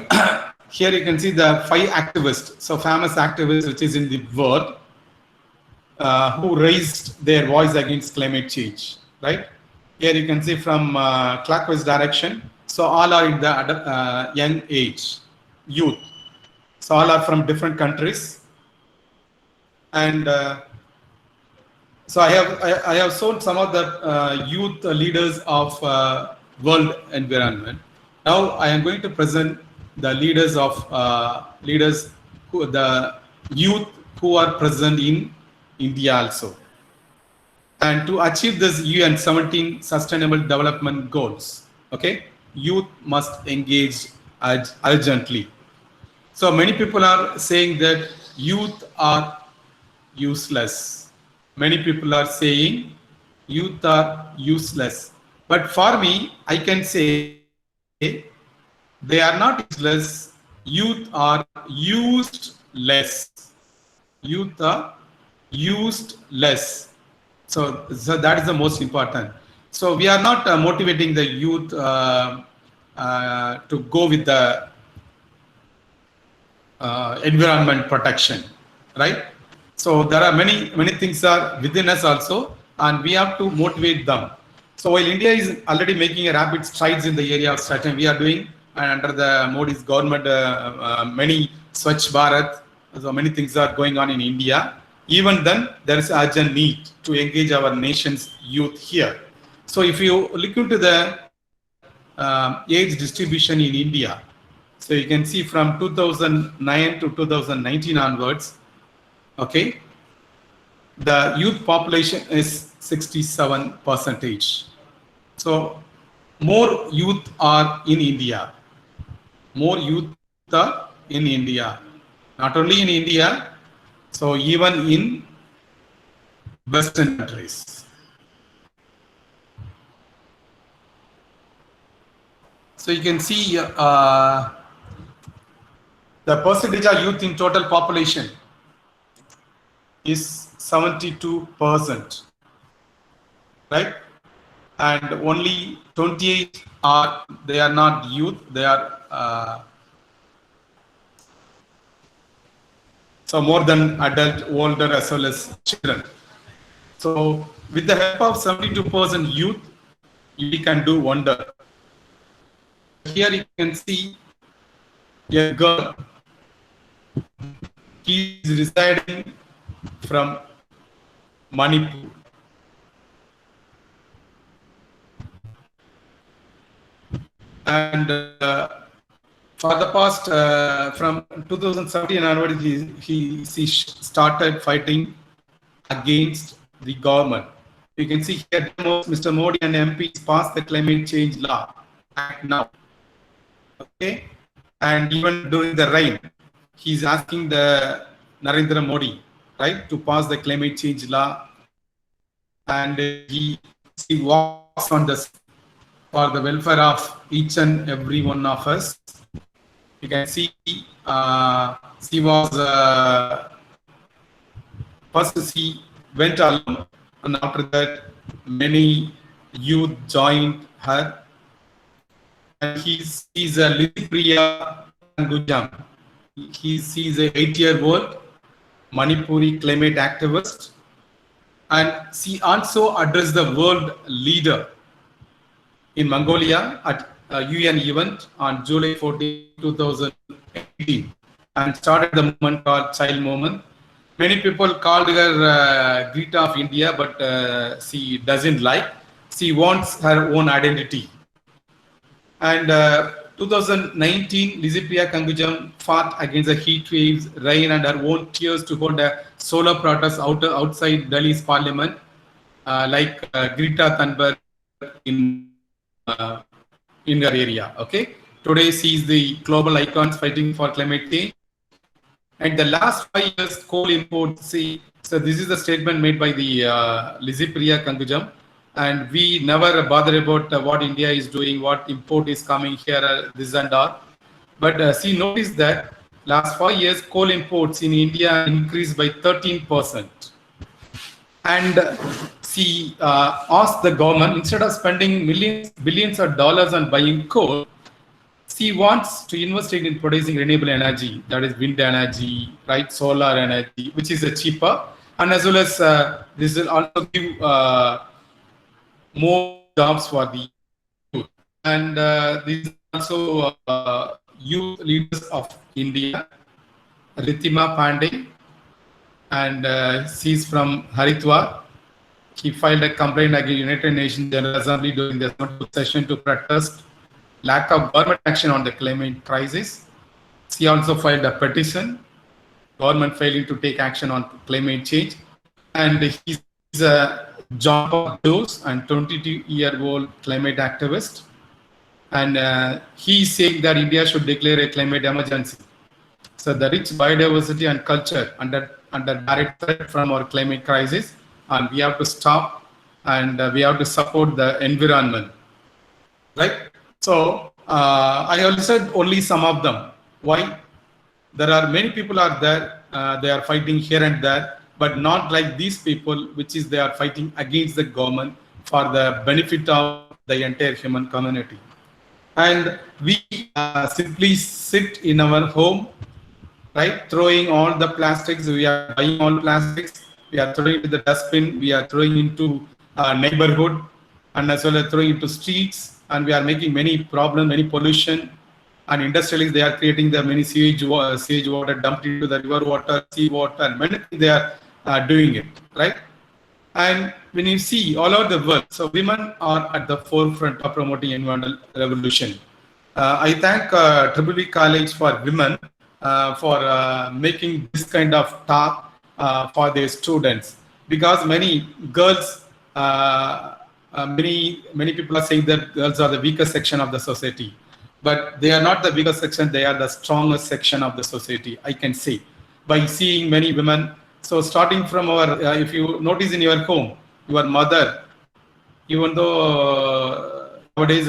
here you can see the 5 activists, so famous activists which is in the world, who raised their voice against climate change, right? Here you can see from clockwise direction. So all are in the young age, youth. So all are from different countries. And so I have shown some of the youth leaders of world environment. Now I am going to present the leaders of the youth who are present in India also. And to achieve this UN 17 Sustainable Development Goals, okay, youth must engage urgently. So many people are saying that youth are useless. Many people are saying youth are useless. But for me, I can say they are not useless. Youth are used less. Youth are used less. So that is the most important. So we are not motivating the youth to go with the environment protection, right? So there are many things are within us also, and we have to motivate them. So while India is already making a rapid strides in the area of certain, we are doing under the Modi's government many Swachh Bharat. So many things are going on in India. Even then, there is urgent need to engage our nation's youth here. So if you look into the age distribution in India, so you can see from 2009 to 2019 onwards, okay, the youth population is 67%. So more youth are in India. More youth are in India. Not only in India, so even in Western countries. So you can see the percentage of youth in total population is 72%, right? And only 28 they are not youth, they are so more than adult, older as well as children. So with the help of 72% youth, we can do wonder. Here you can see a girl. He is residing from Manipur. And for the past, from 2017 onwards, he started fighting against the government. You can see here, Mr. Modi and MPs passed the climate change law act now. Okay, and even during the rain, he's asking the Narendra Modi, right, to pass the climate change law, and he walks on this for the welfare of each and every one of us. You can see she was first she went alone, and after that many youth joined her. And he's a Lizipriya Kangujam. He's an 8-year-old Manipuri climate activist, and she also addressed the world leader in Mongolia at a UN event on July 14, 2018, and started the movement called Child Movement. Many people called her Greta of India, but she doesn't like. She wants her own identity. And 2019, Lizipriya Kangujam fought against the heat waves, rain, and her own tears to hold a solar protest outside Delhi's parliament, like Greta Thunberg in her area. Okay, today she is the global icon fighting for climate change. And the last 5 years, coal imports. So this is the statement made by the Lizipriya Kangujam. And we never bother about what India is doing, what import is coming here, this and all. But see, notice that last 5 years, coal imports in India increased by 13%. And she asked the government, instead of spending billions of dollars on buying coal, she wants to invest in producing renewable energy, that is wind energy, right, solar energy, which is cheaper, and as well as this will also give more jobs for the youth. And these are also youth leaders of India, Ritima Pandey, and she's from Haridwar. He filed a complaint against United Nations General Assembly during the session to protest lack of government action on the climate crisis. She also filed a petition, government failing to take action on climate change. And he's a John Jones and 22-year-old climate activist. And he's saying that India should declare a climate emergency. So the rich biodiversity and culture under direct threat from our climate crisis, and we have to stop, and we have to support the environment, right? So I only said only some of them. Why? There are many people out there, they are fighting here and there, but not like these people, which is they are fighting against the government for the benefit of the entire human community. And we simply sit in our home, right, throwing all the plastics. We are buying all plastics. We are throwing into the dustbin. We are throwing into neighborhood, and as well as throwing into streets. And we are making many problems, many pollution. And industrially, they are creating the many sewage water dumped into the river water, sea water, and many things they are doing it, right? And when you see all over the world, so women are at the forefront of promoting environmental revolution. I thank Tribhuvan College for Women for making this kind of talk for their students, because many girls, many people are saying that girls are the weaker section of the society, but they are not the weaker section, they are the strongest section of the society, I can say, by seeing many women. So starting from our, if you notice in your home, your mother, even though nowadays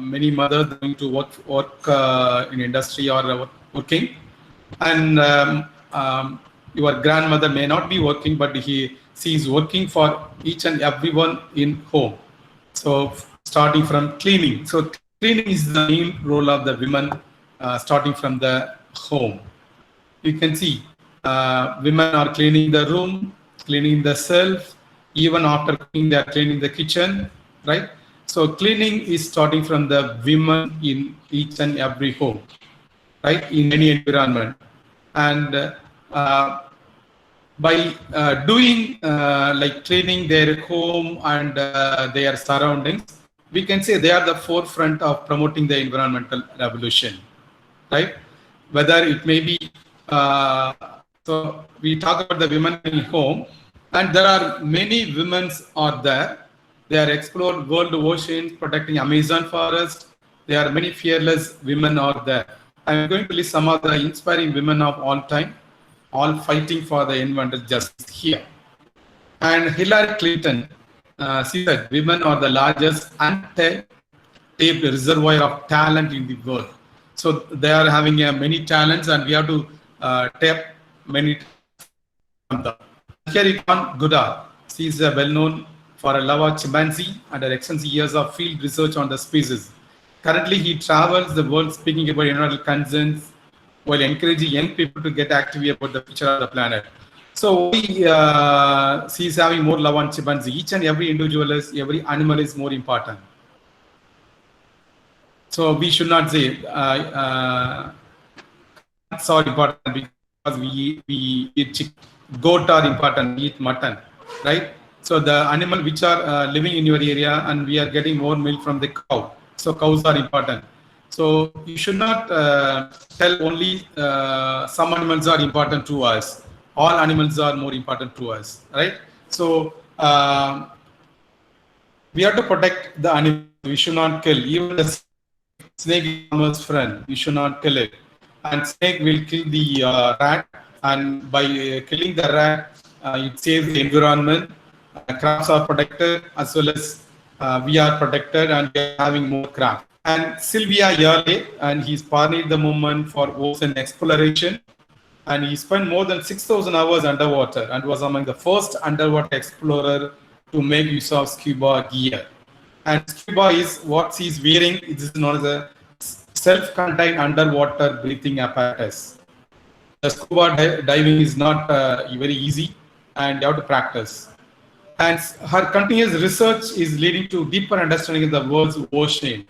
many mothers are going to work in industry or working, and your grandmother may not be working, but she is working for each and everyone in home. So starting from cleaning. So cleaning is the main role of the women, starting from the home. You can see women are cleaning the room, cleaning the shelf, even after cooking they are cleaning the kitchen, right? So cleaning is starting from the women in each and every home, right, in any environment. And by doing like cleaning their home and their surroundings, we can say they are the forefront of promoting the environmental revolution, right? Whether it may be, so we talk about the women in home, and there are many women are there. They are explored world oceans, protecting Amazon forest. There are many fearless women out there. I'm going to list some of the inspiring women of all time, all fighting for the environmental justice here. And Hillary Clinton, she said, women are the largest untapped reservoir of talent in the world. So they are having many talents, and we have to tap many from them. Kiran Goddard, she is well known for a love of chimpanzee and her extensive years of field research on the species. Currently, he travels the world speaking about environmental concerns while encouraging young people to get active about the future of the planet. So she is having more love on chimpanzee. Each and every individual every animal is more important. So we should not say it's all important because we eat chicken. Goat are important, we eat mutton, right? So the animal which are living in your area, and we are getting more milk from the cow. So cows are important. So you should not tell only some animals are important to us. All animals are more important to us, right? So we have to protect the animal. We should not kill. Even the snake is almost friend. We should not kill it. And snake will kill the rat. And by killing the rat, it saves the environment. Crops are protected, as well as we are protected, and we are having more crops. And Sylvia Yale, and he's pioneered the movement for ocean exploration, and he spent more than 6,000 hours underwater and was among the first underwater explorer to make use of scuba gear. And scuba is what she's wearing. It is known as a self-contained underwater breathing apparatus. The scuba diving is not very easy, and you have to practice. And her continuous research is leading to deeper understanding of the world's ocean.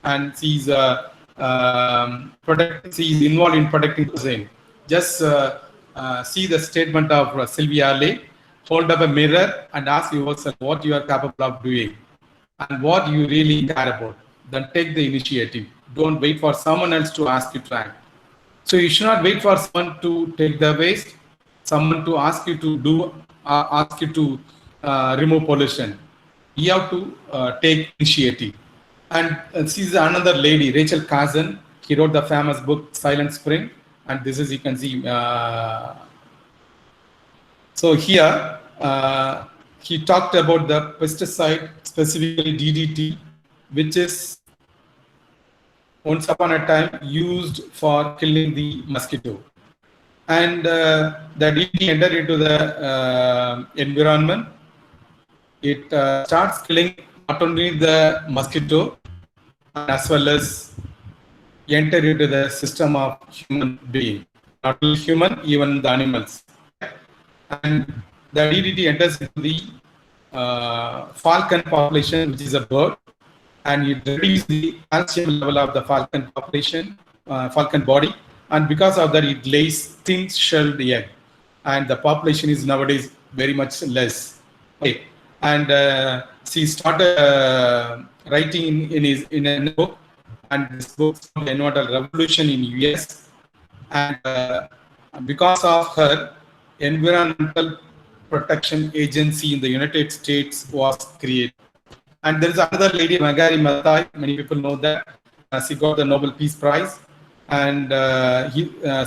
And she's involved in protecting the ocean. Just see the statement of Sylvia Lay. Hold up a mirror and ask yourself what you are capable of doing and what you really care about. Then take the initiative. Don't wait for someone else to ask you to act. So you should not wait for someone to take the waste, someone to ask you to remove pollution. You have to take initiative. And she's another lady, Rachel Carson. He wrote the famous book Silent Spring, and this is, you can see. So here he talked about the pesticide, specifically DDT, which is once upon a time used for killing the mosquito. And the DDT entered into the environment. It starts killing not only the mosquito, as well as enter into the system of human being, not only human, even the animals. And the DDT enters into the falcon population, which is a bird, and it reduces the calcium level of the falcon population, falcon body, and because of that, it lays thin-shelled egg, and the population is nowadays very much less. Okay, and she started writing in a book, and this book is called Environmental Revolution in US, and because of her, Environmental Protection Agency in the United States was created. And there is another lady, Margaret Maathai, many people know that. She got the Nobel Peace Prize. And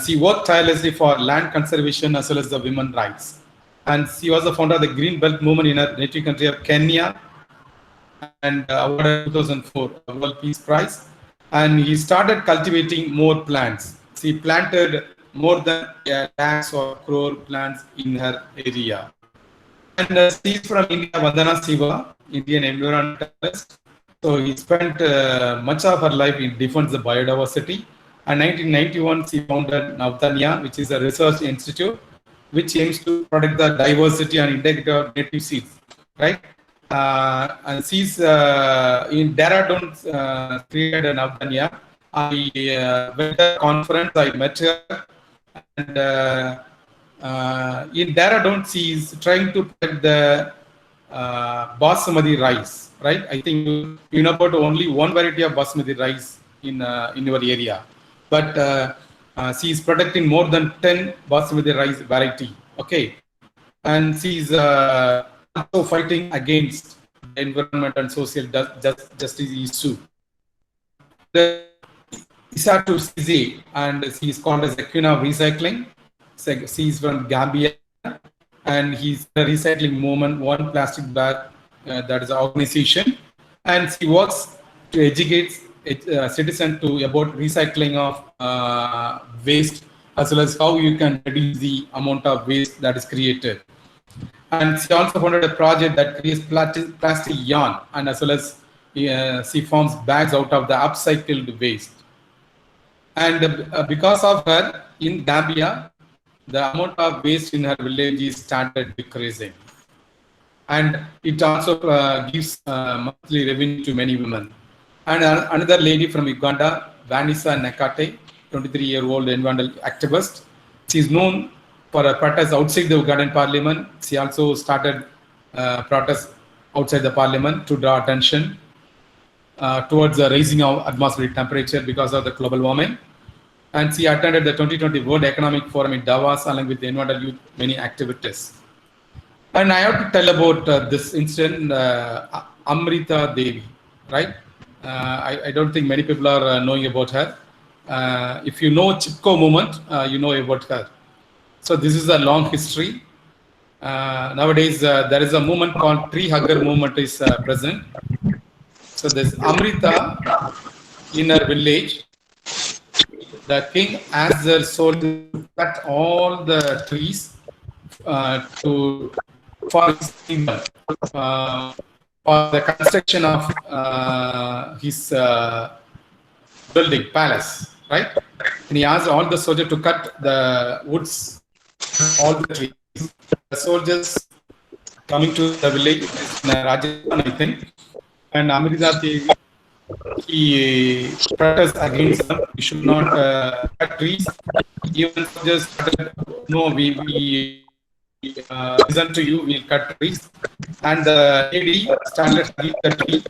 she worked tirelessly for land conservation as well as the women's rights. And she was the founder of the Green Belt movement in her native country of Kenya, and awarded 2004 Nobel Peace Prize. And he started cultivating more plants. She planted more than lakhs or crore plants in her area. And she's from India, Vandana Shiva, Indian environmentalist. So he spent much of her life in defense of biodiversity. And 1991, she founded Navdanya, which is a research institute, which aims to protect the diversity and integrity of native seeds, right? And she's in Dehradun, created Navdanya. I went to a conference, I met her, and in Dehradun, she's trying to protect the basmati rice, right? I think you know about only one variety of basmati rice in your area, but she's protecting more than 10 basmati rice variety. Okay, and she's also fighting against environment and social justice issue. The Isatu Sizi, and she's called as the Queen of Recycling. She's from Gambia, and he's a recycling movement, One Plastic Bag, that is an organization, and she works to educate citizens about recycling of waste, as well as how you can reduce the amount of waste that is created. And she also founded a project that creates plastic yarn, and as well as she forms bags out of the upcycled waste. And because of her, in Gambia, the amount of waste in her village is started decreasing. And it also gives monthly revenue to many women. And another lady from Uganda, Vanessa Nakate, 23-year-old environmental activist. She is known for her protests outside the Ugandan parliament. She also started protests outside the parliament to draw attention towards the rising of atmospheric temperature because of the global warming. And she attended the 2020 World Economic Forum in Davos along with the environmental youth, many activities. And I have to tell about this incident, Amrita Devi, right? I don't think many people are knowing about her. If you know Chipko movement, you know about her. So this is a long history. Nowadays, there is a movement called Tree Hugger movement is present. So there's Amrita in her village. The king asked her soul to cut all the trees for his kingdom, for the construction of his building, palace, right? And he asked all the soldiers to cut the woods, all the trees. The soldiers coming to the village in Rajasthan, I think, and Amrita Devi, he protested against them. We should not cut trees. Even soldiers started, no, we listen to you, we'll cut trees. And the lady started cutting the tree,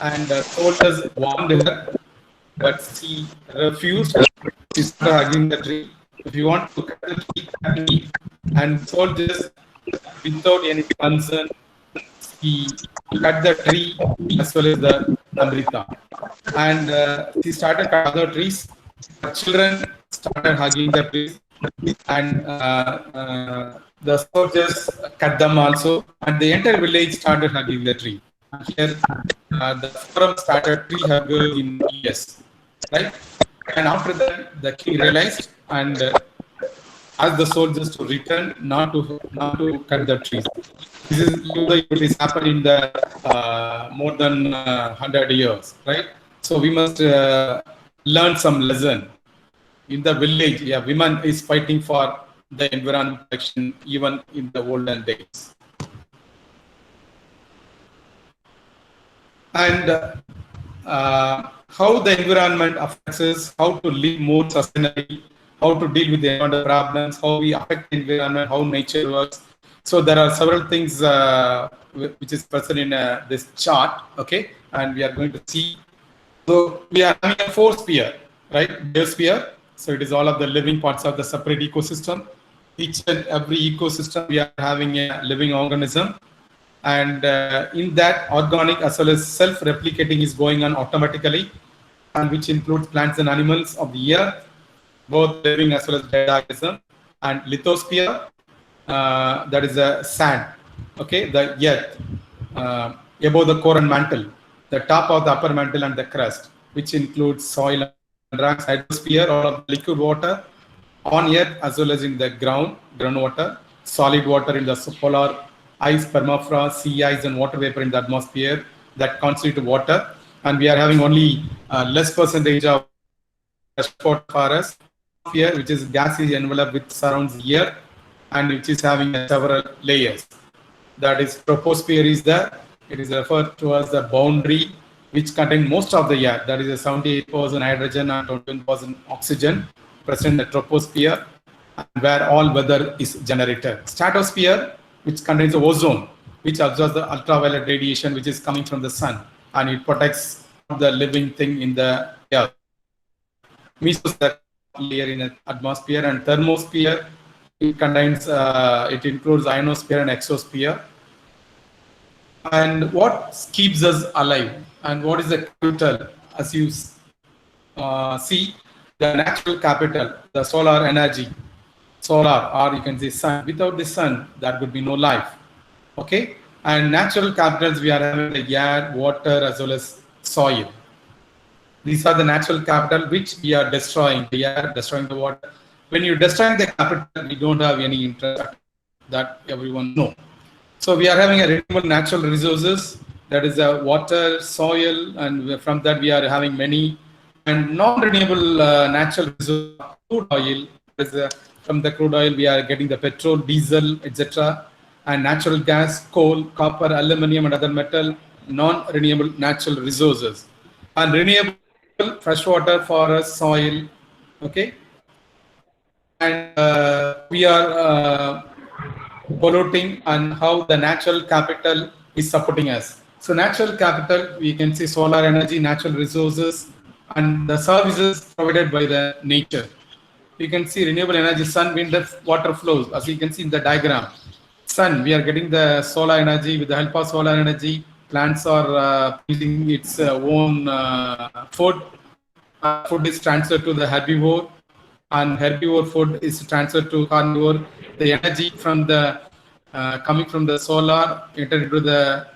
and the soldiers warned her, but she refused. She started hugging the tree. If you want to cut the tree, cut me. And soldiers, without any concern, he cut the tree as well as the Amrita. And he started cutting other trees. The children started hugging the trees, and the soldiers cut them also, and the entire village started hugging the tree. Here, the forum started tree hugger in US, right? And after that, the king realized and asked the soldiers to return, not to cut the trees. This is usually what is happened in the more than 100 years, right? So we must learn some lesson. In the village, yeah, women is fighting for the environment protection even in the olden days. And how the environment affects us, how to live more sustainably, how to deal with the environmental problems, how we affect the environment, how nature works. So there are several things which is present in this chart, okay? And we are going to see. So we are having a 4 sphere, right? Biosphere. So it is all of the living parts of the separate ecosystem. Each and every ecosystem, we are having a living organism. And in that, organic as well as self-replicating is going on automatically, and which includes plants and animals of the earth, both living as well as dead organism. And lithosphere, that is a sand, okay, the earth, above the core and mantle, the top of the upper mantle and the crust, which includes soil and rocks. Hydrosphere, all of the liquid water on earth as well as in the groundwater, solid water in the polar ice, permafrost, sea ice, and water vapor in the atmosphere that constitute water. And we are having only less percentage of water for us here, which is gaseous envelope which surrounds the earth and which is having several layers. That is, troposphere is there. It is referred to as the boundary which contains most of the air. That is a 78% hydrogen and 21% oxygen present in the troposphere, and where all weather is generated. Stratosphere, which contains the ozone, which absorbs the ultraviolet radiation which is coming from the sun, and it protects the living thing in the earth. Mesosphere layer in the atmosphere, and thermosphere, it contains, it includes ionosphere and exosphere. And what keeps us alive, and what is the capital? As you see, the natural capital, the solar energy, solar, or you can say sun. Without the sun, there would be no life. Okay, and natural capitals, we are having the air, water, as well as soil. These are the natural capital which we are destroying. The air, destroying the water. When you destroy the capital, we don't have any interest. That everyone know. So we are having a renewable natural resources, that is water, soil, and from that we are having many. And non-renewable natural resources, crude oil. From the crude oil we are getting the petrol, diesel, etc. And natural gas, coal, copper, aluminum, and other metal, non-renewable natural resources. And renewable fresh water, forest, soil, okay. And we are polluting, and how the natural capital is supporting us. So natural capital, we can see solar energy, natural resources, and the services provided by the nature. You can see renewable energy, sun, wind, water flows. As you can see in the diagram, sun, we are getting the solar energy. With the help of solar energy, plants are using its own food. Food is transferred to the herbivore, and herbivore food is transferred to carnivore. The energy from the coming from the solar entered into the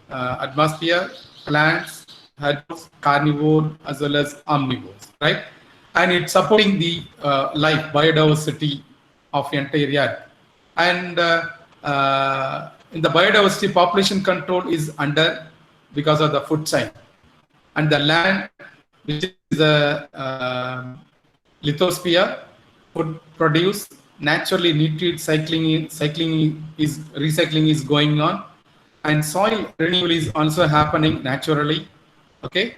atmosphere, plants, herbivores, carnivore, as well as omnivores, right? And it's supporting the life, biodiversity of entire earth. And in the biodiversity, population control is under because of the food chain, and the land which is a lithosphere, would produce naturally nutrient recycling is going on, and soil renewal is also happening naturally. Okay,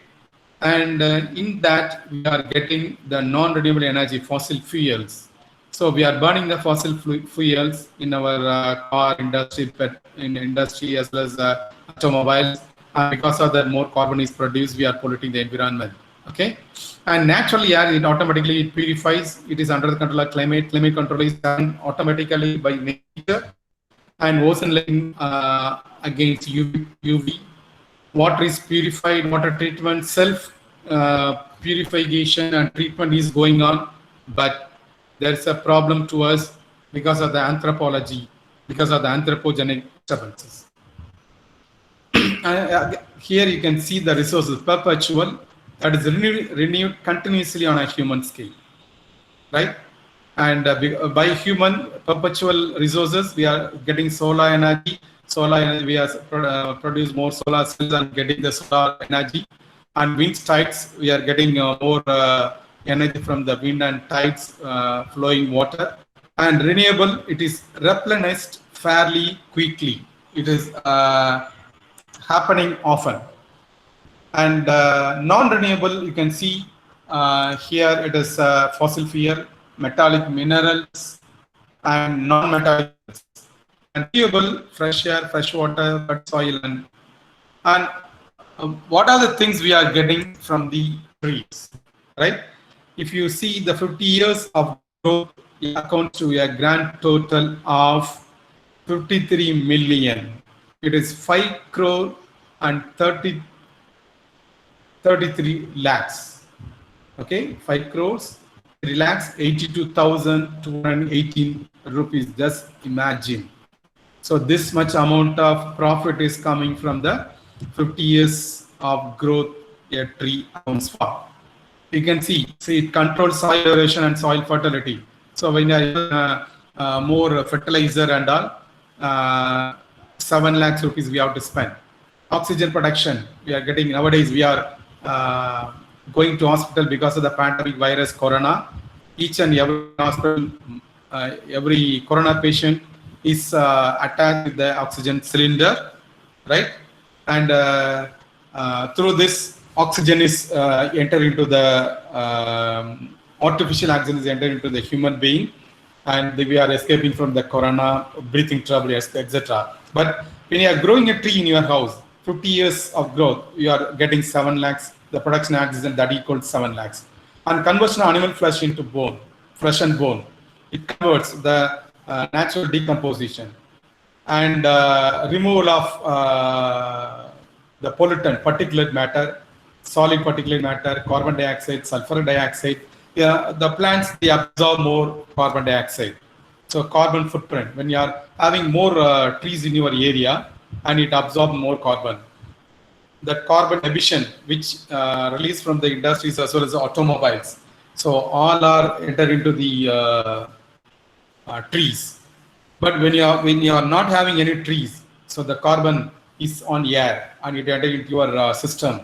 and in that we are getting the non-renewable energy, fossil fuels. So we are burning the fossil fuels in our car industry, in industry as well as automobiles, and because of that more carbon is produced, we are polluting the environment. Okay, and naturally air, it automatically purifies. It is under the control of climate. Climate control is done automatically by nature, and ozone layer against UV. Water is purified. Water treatment, self purification and treatment is going on, but there is a problem to us because of the anthropology, because of the anthropogenic disturbances. Here you can see the resources perpetual, that is renewed continuously on a human scale, right? And by human perpetual resources, we are getting solar energy. Solar energy, we are produce more solar cells and getting the solar energy. And wind tides, we are getting more energy from the wind and tides flowing water. And renewable, it is replenished fairly quickly. It is happening often. And non-renewable, you can see here it is fossil fuel, metallic minerals, and non-metallic. And renewable, fresh air, fresh water, wet soil, and what are the things we are getting from the trees, right? If you see the 50 years of growth, it accounts to a grand total of 53 million. It is 5 crore and 33 lakhs. Okay, 5 crores, 3 lakhs, 82,218 rupees. Just imagine. So this much amount of profit is coming from the 50 years of growth a tree accounts for. You can see it controls soil erosion and soil fertility. So when you more fertilizer and all, 7 lakhs rupees we have to spend. Oxygen production, we are getting nowadays, we are going to hospital because of the pandemic virus corona. Each and every hospital, every corona patient is attached with the oxygen cylinder, right? And through this, oxygen is entered into the artificial oxygen is entered into the human being, and we are escaping from the corona, breathing trouble, etc. But when you are growing a tree in your house, 50 years of growth, you are getting 7 lakhs. The production oxygen that equals 7 lakhs. And conversion of animal flesh into bone, flesh and bone, it converts the natural decomposition and removal of the pollutant, particulate matter, solid particulate matter, carbon dioxide, sulfur dioxide. The plants, they absorb more carbon dioxide. So carbon footprint, when you are having more trees in your area and it absorbs more carbon. That carbon emission, which release from the industries as well as the automobiles. So all are entered into the trees. But when you are not having any trees, so the carbon is on air and it entered into your system.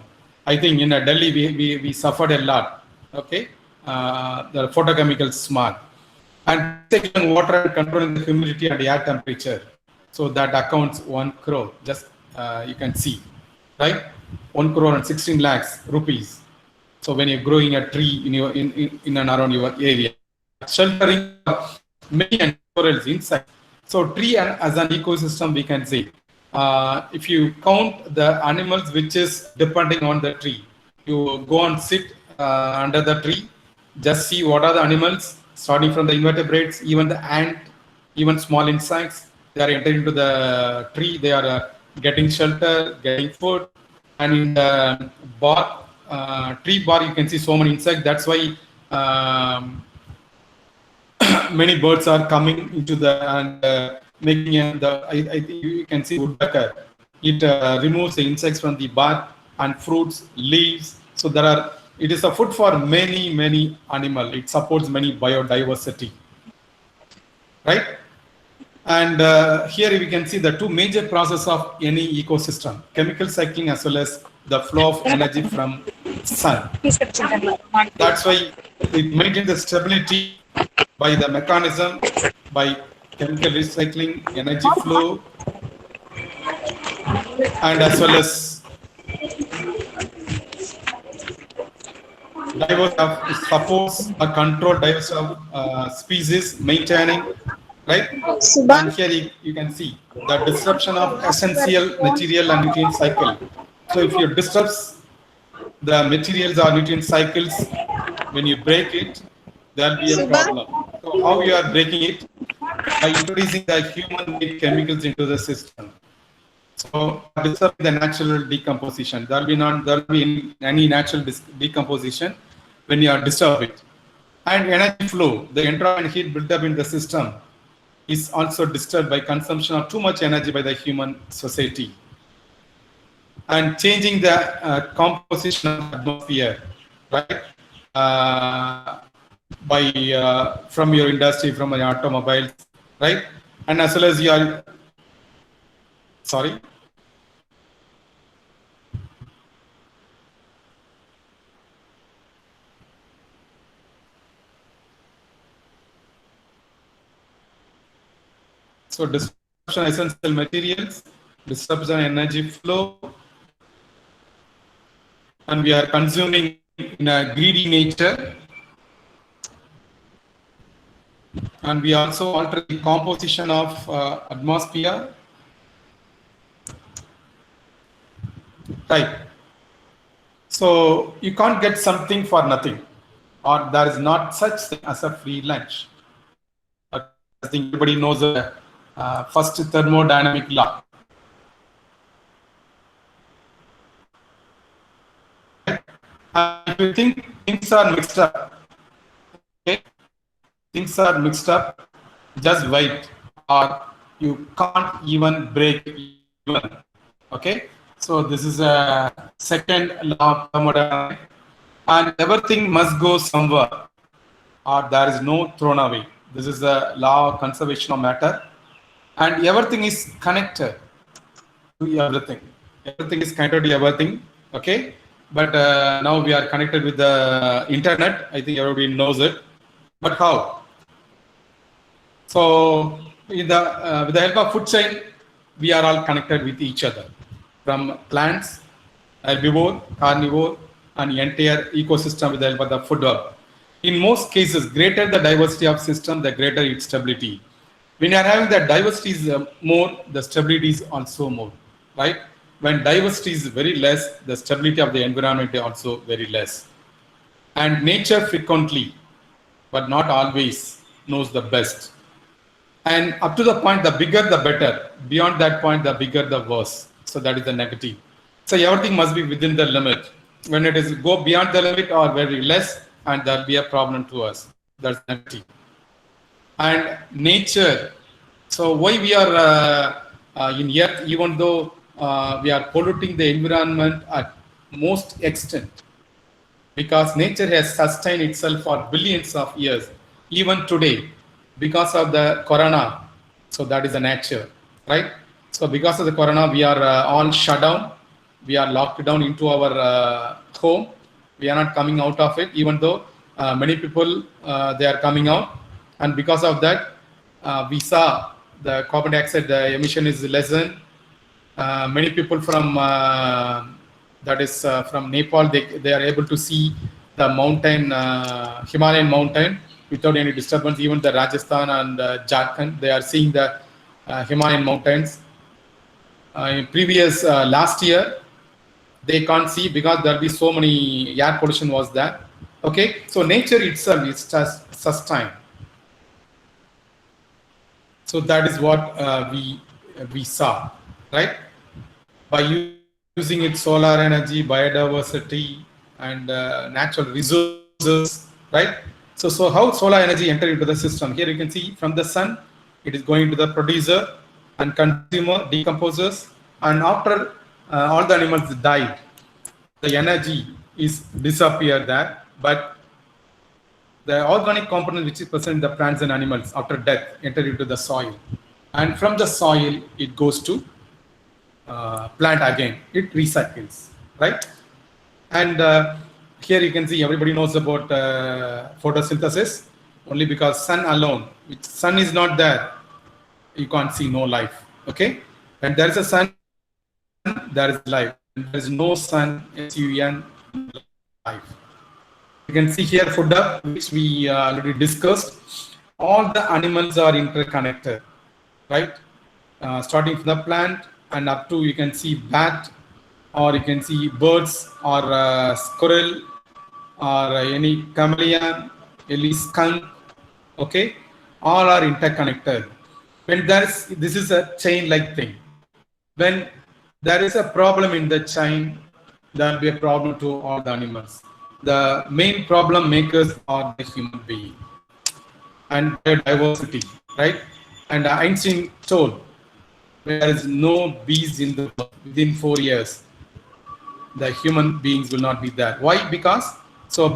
I think in Delhi we suffered a lot. Okay, the photochemical smog and taking water and controlling the humidity and the air temperature. So that accounts 1 crore. Just you can see, right? 1 crore and 16 lakhs rupees. So when you're growing a tree in your in and around your area, sheltering many animals inside. So tree as an ecosystem, we can say, if you count the animals which is depending on the tree, you go and sit under the tree, just see what are the animals, starting from the invertebrates, even the ant, even small insects, they are entering into the tree, they are getting shelter, getting food. And in the bark, tree bark, you can see so many insects. That's why many birds are coming into the and making I think you can see woodpecker. It removes the insects from the bark and fruits, leaves. So it is a food for many animals. It supports many biodiversity, right? And here we can see the two major processes of any ecosystem: chemical cycling as well as the flow of energy from sun. That's why it maintains the stability by the mechanism, by chemical recycling, energy flow, and as well as diversity of supports or control diversity of species maintaining, right? And here you can see the disruption of essential material and nutrient cycle. So if you disrupt the materials or nutrient cycles, when you break it, there will be a problem. So how you are breaking it? By introducing the human-made chemicals into the system. So disrupt the natural decomposition. There will be any natural decomposition when you are disturb it. And energy flow, the environment heat built up in the system is also disturbed by consumption of too much energy by the human society. And changing the composition of atmosphere, right? From your industry, from your automobiles, right? And as well as your, sorry. So disruption of essential materials, disruption of energy flow, and we are consuming in a greedy nature. And we also alter the composition of atmosphere. Right. So you can't get something for nothing, or there is not such thing as a free lunch. I think everybody knows the first thermodynamic law. If you think things are mixed up, okay? Things are mixed up, just wait, or you can't even break even. Okay, so this is a second law of thermodynamics, and everything must go somewhere, or there is no thrown away. This is the law of conservation of matter, and everything is connected to everything. Everything is connected to everything. Okay, but now we are connected with the internet. I think everybody knows it, but how? So, with the help of food chain, we are all connected with each other, from plants, herbivore, carnivore, and the entire ecosystem with the help of the food web. In most cases, greater the diversity of system, the greater its stability. When you are having the diversity is more, the stability is also more, right? When diversity is very less, the stability of the environment is also very less. And nature frequently, but not always, knows the best. And up to the point, the bigger the better. Beyond that point, the bigger the worse. So that is the negative. So everything must be within the limit. When it is go beyond the limit or very less, and there will be a problem to us. That's negative. And nature. So why we are in Earth, even though we are polluting the environment at most extent, because nature has sustained itself for billions of years, even today. Because of the corona, so that is the nature, right? So because of the corona, we are all shut down. We are locked down into our home. We are not coming out of it, even though many people, they are coming out. And because of that, we saw the carbon dioxide emission is lessened. Many people from, from Nepal, they are able to see the mountain, Himalayan mountain, without any disturbance. Even the Rajasthan and Jharkhand, they are seeing the Himalayan mountains. In previous last year, they can't see because there will be so many air pollution was there. Okay, so nature itself is just sustained. So that is what we saw, right? By using its solar energy, biodiversity, and natural resources, right? So how solar energy enter into the system? Here you can see from the sun, it is going to the producer and consumer, decomposers, and after all the animals died, the energy is disappeared there, but the organic component which is present in the plants and animals after death enter into the soil, and from the soil it goes to plant again. It recycles, right? And here you can see everybody knows about photosynthesis. Only because sun alone, if sun is not there, you can't see no life. Okay, when there is a sun, there is life. When there is no sun, sun, life. You can see here footer, which we already discussed. All the animals are interconnected, right? Starting from the plant and up to, you can see bat, or you can see birds, or squirrel, or any chameleon, any skunk. Okay, all are interconnected. When this is a chain-like thing. When there is a problem in the chain, there will be a problem to all the animals. The main problem makers are the human being and biodiversity, right? And Einstein told, there is no bees in the world within 4 years, the human beings will not be there. Why? Because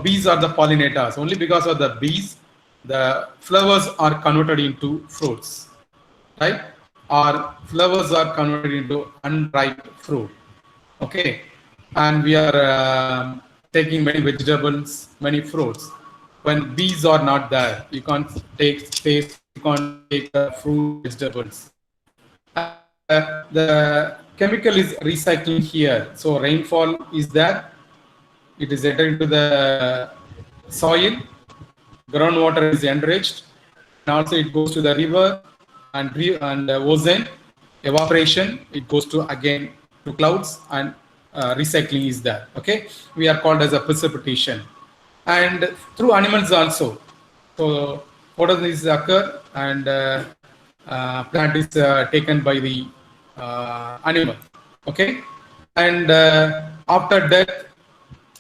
bees are the pollinators. Only because of the bees, the flowers are converted into fruits, right? Or flowers are converted into unripe fruit. Okay, and we are taking many vegetables, many fruits. When bees are not there, you can't take space, you can't take fruit, vegetables. The chemical is recycling here. So rainfall is there. It is entered into the soil. Groundwater is enriched. And also it goes to the river and ozone, evaporation. It goes to again to clouds, and recycling is there. Okay, we are called as a precipitation. And through animals also. So photosynthesis occur, and plant is taken by the animal. Okay, and after death,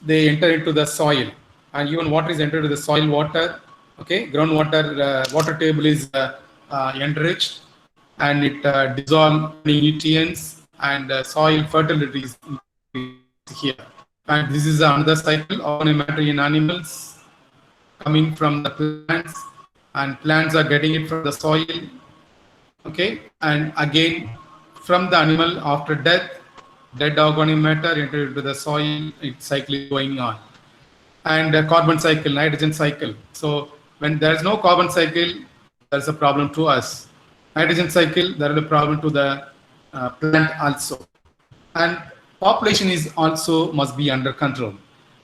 they enter into the soil, and even water is entered into the soil water. Okay, groundwater water table is enriched, and it dissolves nutrients, and soil fertility is here. And this is another cycle of matter in animals coming from the plants, and plants are getting it from the soil. Okay, and again from the animal after death, dead organic matter entered into the soil. Its cycle is going on. And carbon cycle, nitrogen cycle. So when there is no carbon cycle, there is a problem to us. Nitrogen cycle, there is a problem to the plant also. And population is also must be under control.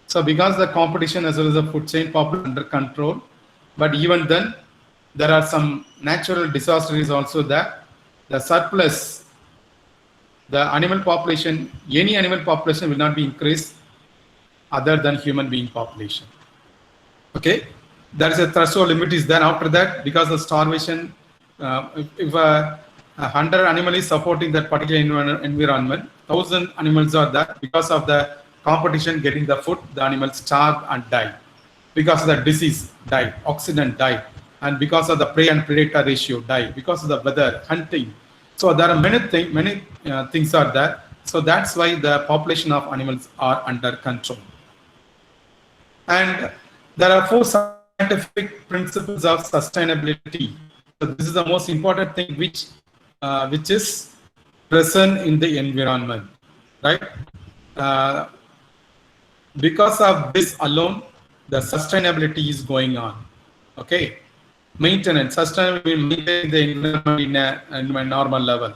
So because the competition as well as the food chain population under control, but even then there are some natural disasters also there. The surplus, the animal population, any animal population will not be increased other than human being population. Okay, there is a threshold limit is there. After that, because of starvation, if a hunter animal is supporting that particular environment, 1,000 animals are there. Because of the competition getting the food, the animals starve and die. Because of the disease, die. Oxidant die. And because of the prey and predator ratio, die. Because of the weather, hunting. So there are many things are there. So that's why the population of animals are under control. And there are 4 scientific principles of sustainability. So this is the most important thing which is present in the environment, right? Because of this alone, the sustainability is going on. Okay, maintenance, sustainability will maintain the environment in a normal level.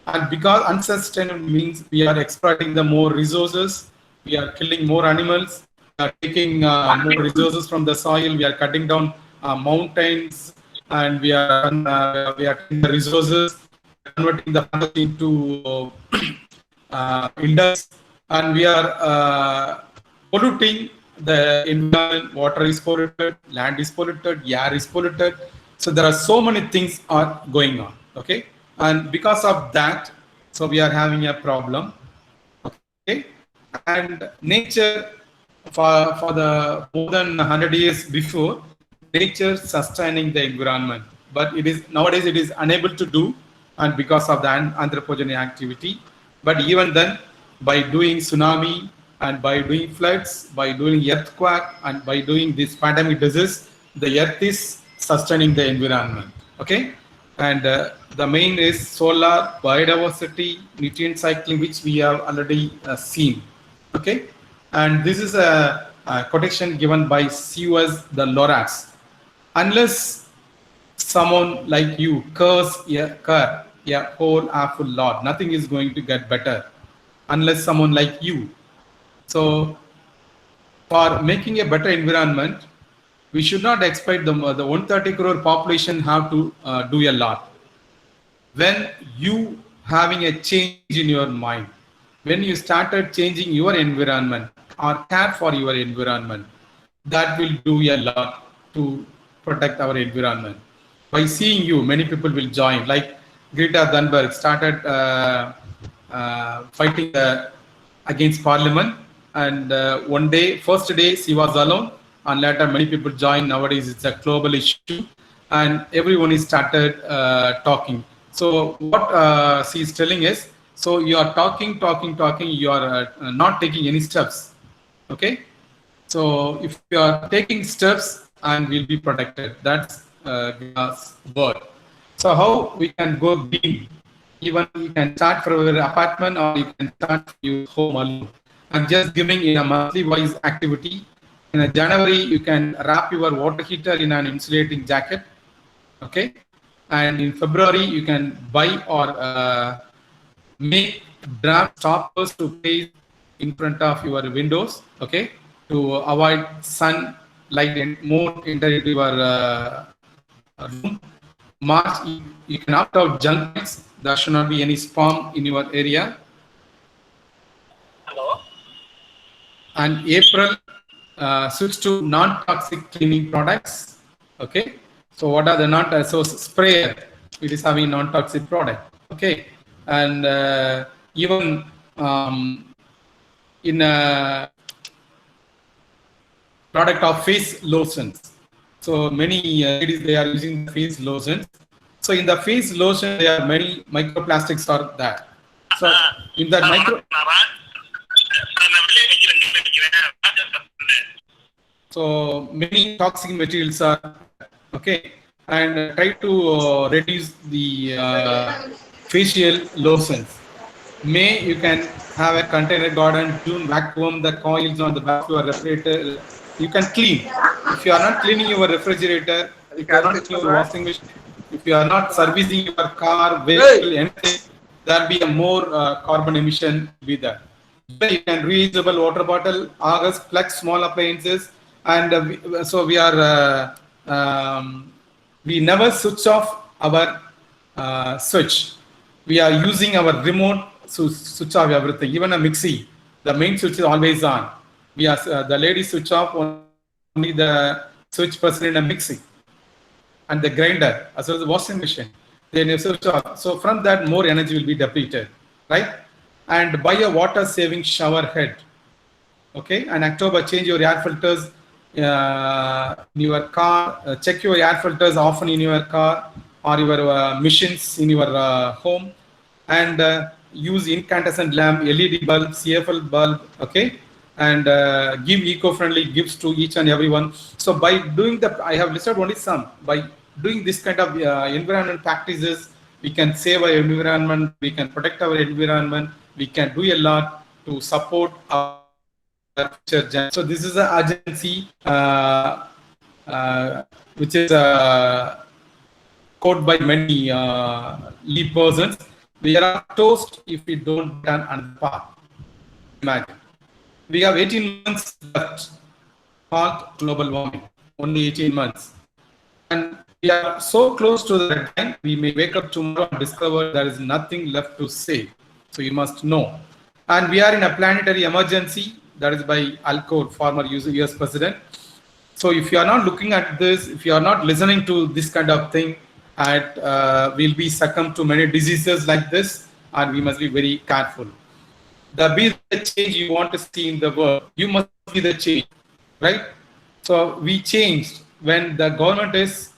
And because unsustainable means we are exploiting the more resources, we are killing more animals, we are taking more resources from the soil, we are cutting down mountains, and we are taking the resources, converting the forest into industry, and we are polluting the environment. Water is polluted, land is polluted, air is polluted. So there are so many things are going on. Okay, and because of that, so we are having a problem. Okay, and nature for the more than 100 years before, nature sustaining the environment, but it is nowadays it is unable to do, and because of the anthropogenic activity. But even then, by doing tsunami and by doing floods, by doing earthquake, and by doing this pandemic disease, the earth is sustaining the environment. Okay, and the main is solar, biodiversity, nutrient cycling, which we have already seen. Okay, and this is quotation given by C.U.S. the Lorax. Unless someone like you curse a whole awful lot, nothing is going to get better unless someone like you. So for making a better environment, we should not expect the 130 crore population have to do a lot. When you having a change in your mind, when you started changing your environment or care for your environment, that will do a lot to protect our environment. By seeing you, many people will join. Like Greta Thunberg started fighting against Parliament, and one day, first day, she was alone, and later many people joined. Nowadays, it's a global issue, and everyone is started talking. So what she is telling is, so you are talking, you are not taking any steps. Okay, so if you are taking steps, and will be protected. That's God's word. So how we can go green? Even you can start from your apartment, or you can start from your home alone. I'm just giving in a monthly wise activity. In a January, you can wrap your water heater in an insulating jacket. Okay, and in February, you can buy or make draft stoppers to place in front of your windows. Okay, to avoid sun light and more enter into your room. March, you can opt out junk lights. There should not be any spam in your area. Hello. And April, switch to non-toxic cleaning products. Okay, so what are the so sprayer? It is having non-toxic product. Okay, and even in a product of face lotions. So many ladies, they are using face lotions. So in the face lotion, there are many microplastics are there. So in that so many toxic materials are okay, and try to reduce the facial lotions. May you can have a container garden, June vacuum the coils on the back of your refrigerator. You can clean. If you are not cleaning your refrigerator, if you are not cleaning your washing machine, if you are not servicing your car, vehicle, anything, there will be a more carbon emission be there. You can reusable water bottle, August, plug small appliances, and so we are we never switch off our switch. We are using our remote to switch off everything. Even a mixie, the main switch is always on. We are the ladies switch off only the switch person in a mixie, and the grinder as well as the washing machine. Then switch off. So from that, more energy will be depleted, right? And buy a water saving shower head. Okay, and October, change your air filters in your car. Check your air filters often in your car or your machines in your home, and use incandescent lamp, LED bulb, CFL bulb. Okay, and give eco-friendly gifts to each and everyone. So by doing that, I have listed only some. By doing this kind of environment practices, we can save our environment, we can protect our environment, we can do a lot to support our future gen. So this is an agency which is quoted by many lead persons. We are toast if we don't done another path. Imagine. We have 18 months left for global warming, only 18 months. And we are so close to the deadline, we may wake up tomorrow and discover there is nothing left to save. So you must know. And we are in a planetary emergency, that is by Al Gore, former US president. So if you are not looking at this, if you are not listening to this kind of thing, we'll be succumb to many diseases like this, and we must be very careful. Be the change you want to see in the world. You must be the change, right? So we changed when the government is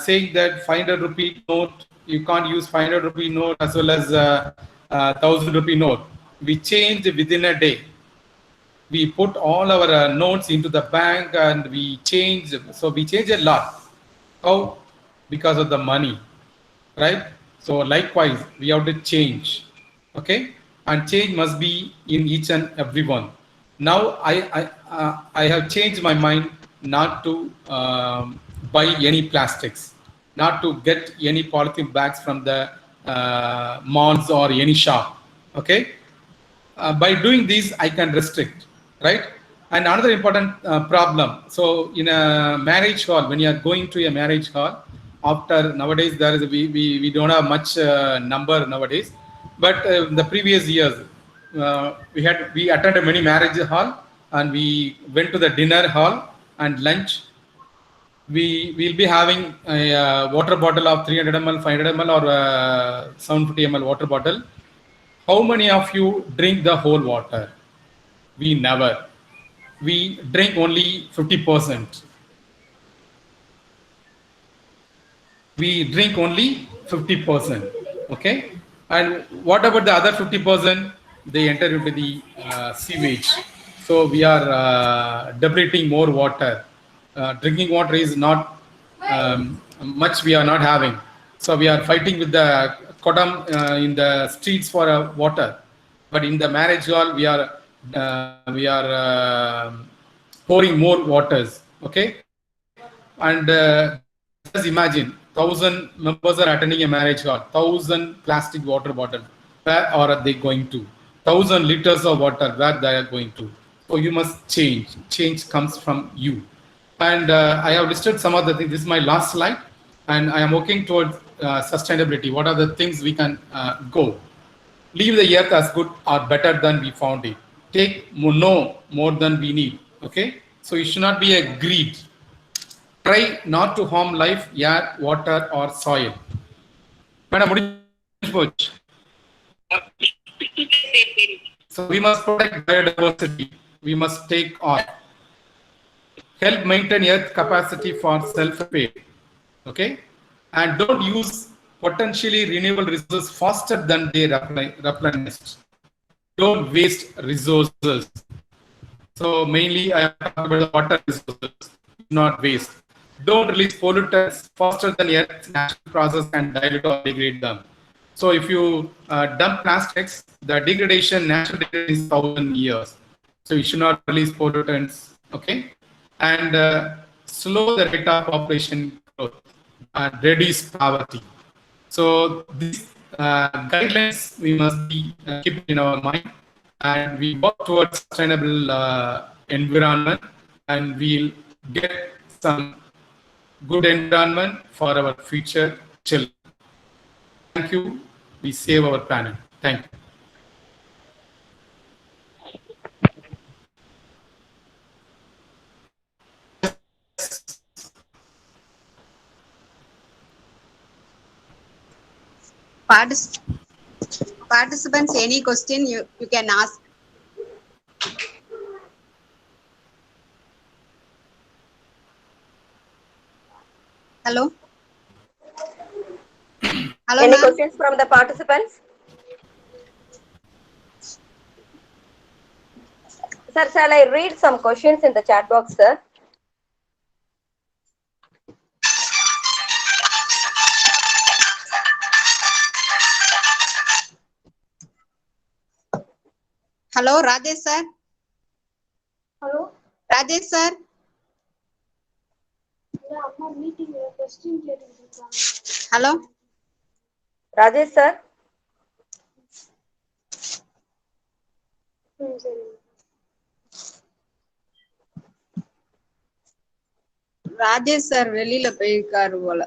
saying that 500 rupee note, you can't use 500 rupee note as well as 1000 rupee note. We changed within a day. We put all our notes into the bank and we changed. So we changed a lot. How? Because of the money, right? So likewise, we have to change, okay? And change must be in each and every one. Now I have changed my mind not to buy any plastics, not to get any polythene bags from the malls or any shop. Okay, by doing this I can restrict, right? And another important problem, so in a marriage hall, when you are going to a marriage hall, after nowadays there is we don't have much number nowadays, but the previous years we attended many marriage hall, and we went to the dinner hall and lunch. We will be having a water bottle of 300 ml, 500 ml, or 750 ml water bottle. How many of you drink the whole water? We never. We drink only 50%. We drink only 50%. Okay. And what about the other 50%? They enter into the sewage. So we are depleting more water. Drinking water is not much we are not having. So we are fighting with the kodam in the streets for water. But in the marriage hall, we are pouring more waters. Okay. And just imagine 1,000 members are attending a marriage hall, 1,000 plastic water bottles. Where are they going to? 1,000 liters of water, where they are going to? So you must change. Change comes from you. And I have listed some of the things. This is my last slide. And I am working towards sustainability. What are the things we can go? Leave the earth as good or better than we found it. Take no more than we need. Okay? So it should not be a greed. Try not to harm life, air, water, or soil. Madam, so we must protect biodiversity. We must take on. Help maintain earth capacity for self-repair. Okay? And don't use potentially renewable resources faster than they replenished. Don't waste resources. So mainly I am talking about the water resources, not waste. Don't release pollutants faster than Earth's natural process can dilute or degrade them. So if you dump plastics, the degradation, natural degradation is 1,000 years. So you should not release pollutants, okay? And slow the rate of population growth and reduce poverty. So these guidelines we must be keeping in our mind, and we work towards sustainable environment, and we'll get some good environment for our future children. Thank you. We save our planet. Thank you. Participants, any question you can ask. Hello. Hello, Any ma'am. questions from the participants? Sir, shall I read some questions in the chat box, sir? Hello, Rajesh sir. Hello? Rajesh sir. Yeah, I'm meeting a question here. Hello. Rajesh, sir? Rajesh sir வெளியில போயிருக்காரு போல.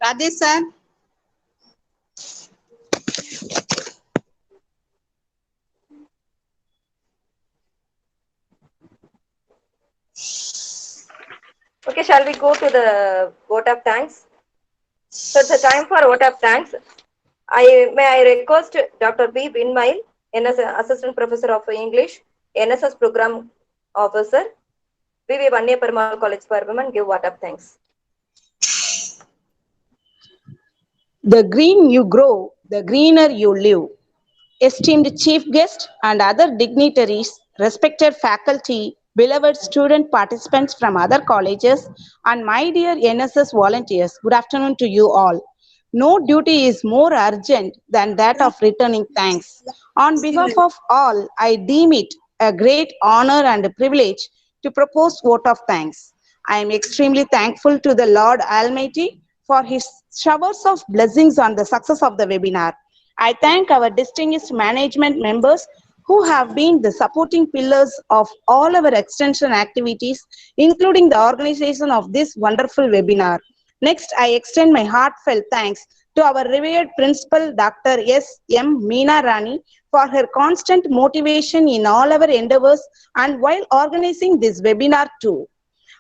Rajesh sir. Okay, shall we go to the vote of thanks? So it's the time for vote of thanks. May I request Dr. B. Binmail, NSS Assistant Professor of English, NSS Program Officer, V.V. Vanniya Perumal College for Women, give vote of thanks. The green you grow, the greener you live. Esteemed chief guest and other dignitaries, respected faculty, beloved student participants from other colleges, and my dear NSS volunteers, good afternoon to you all. No duty is more urgent than that of returning thanks. On behalf of all, I deem it a great honor and a privilege to propose vote of thanks. I am extremely thankful to the Lord Almighty for his showers of blessings on the success of the webinar. I thank our distinguished management members who have been the supporting pillars of all our extension activities, including the organization of this wonderful webinar. Next, I extend my heartfelt thanks to our revered principal, Dr. S. M. Meena Rani, for her constant motivation in all our endeavors and while organizing this webinar too.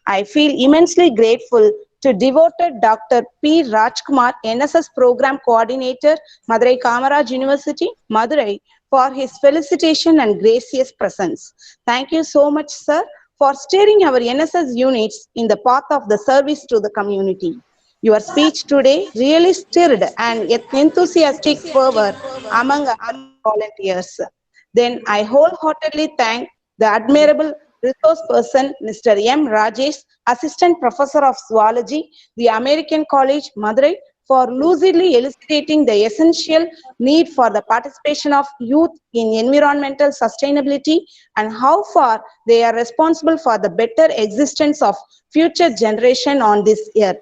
I feel immensely grateful to devoted Dr. P. Rajkumar, NSS Program Coordinator, Madurai Kamaraj University, Madurai, for his felicitation and gracious presence. Thank you so much, sir, for steering our NSS units in the path of the service to the community. Your speech today really stirred an enthusiastic fervor among our volunteers. Then I wholeheartedly thank the admirable resource person, Mr. M. Rajesh, Assistant Professor of Zoology, the American College, Madurai, for lucidly elucidating the essential need for the participation of youth in environmental sustainability and how far they are responsible for the better existence of future generation on this earth.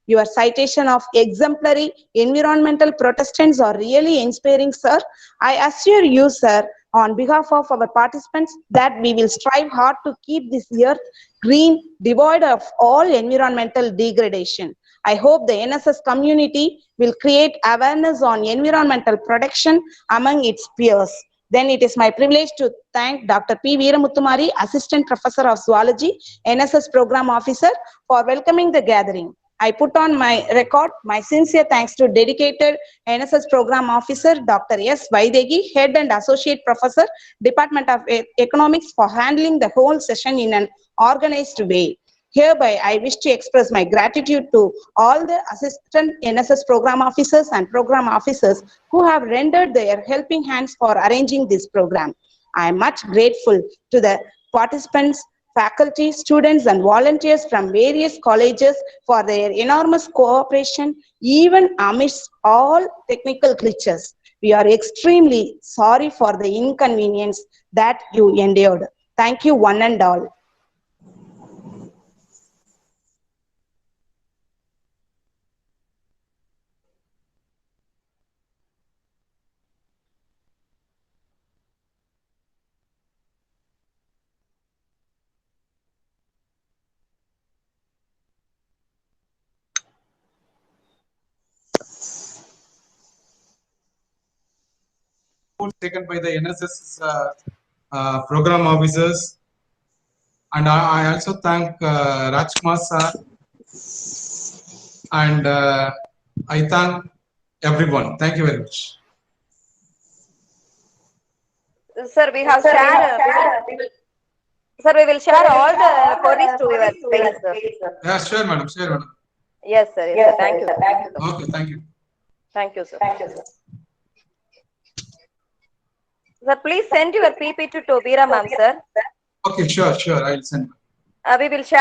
Your citation of exemplary environmental protestants are really inspiring, sir. I assure you, sir, on behalf of our participants, that we will strive hard to keep this earth green, devoid of all environmental degradation. I hope the NSS community will create awareness on environmental protection among its peers. Then it is my privilege to thank Dr. P. Veeramuthu, Assistant Professor of Zoology, NSS Program Officer, for welcoming the gathering. I put on my record my sincere thanks to dedicated NSS Program Officer Dr. S. Vaidegi, Head and Associate Professor, Department of Economics, for handling the whole session in an organized way. Hereby, I wish to express my gratitude to all the assistant NSS program officers and program officers who have rendered their helping hands for arranging this program. I am much grateful to the participants, faculty, students, and volunteers from various colleges for their enormous cooperation, even amidst all technical glitches. We are extremely sorry for the inconvenience that you endured. Thank you, one and all. Taken by the NSS program officers, and I also thank Rajkumar sir, and I thank everyone. Thank you very much. Sir, we have shared. Sir, we will share all the queries to your space, sir. Yeah, sure, madam. Sure, madam. Yes, sir. Yes, sir. Thank you. Okay, thank you. Thank you, sir. Sir, please send your PPT to Veera ma'am, sir. Okay, sure. I'll send. We will share.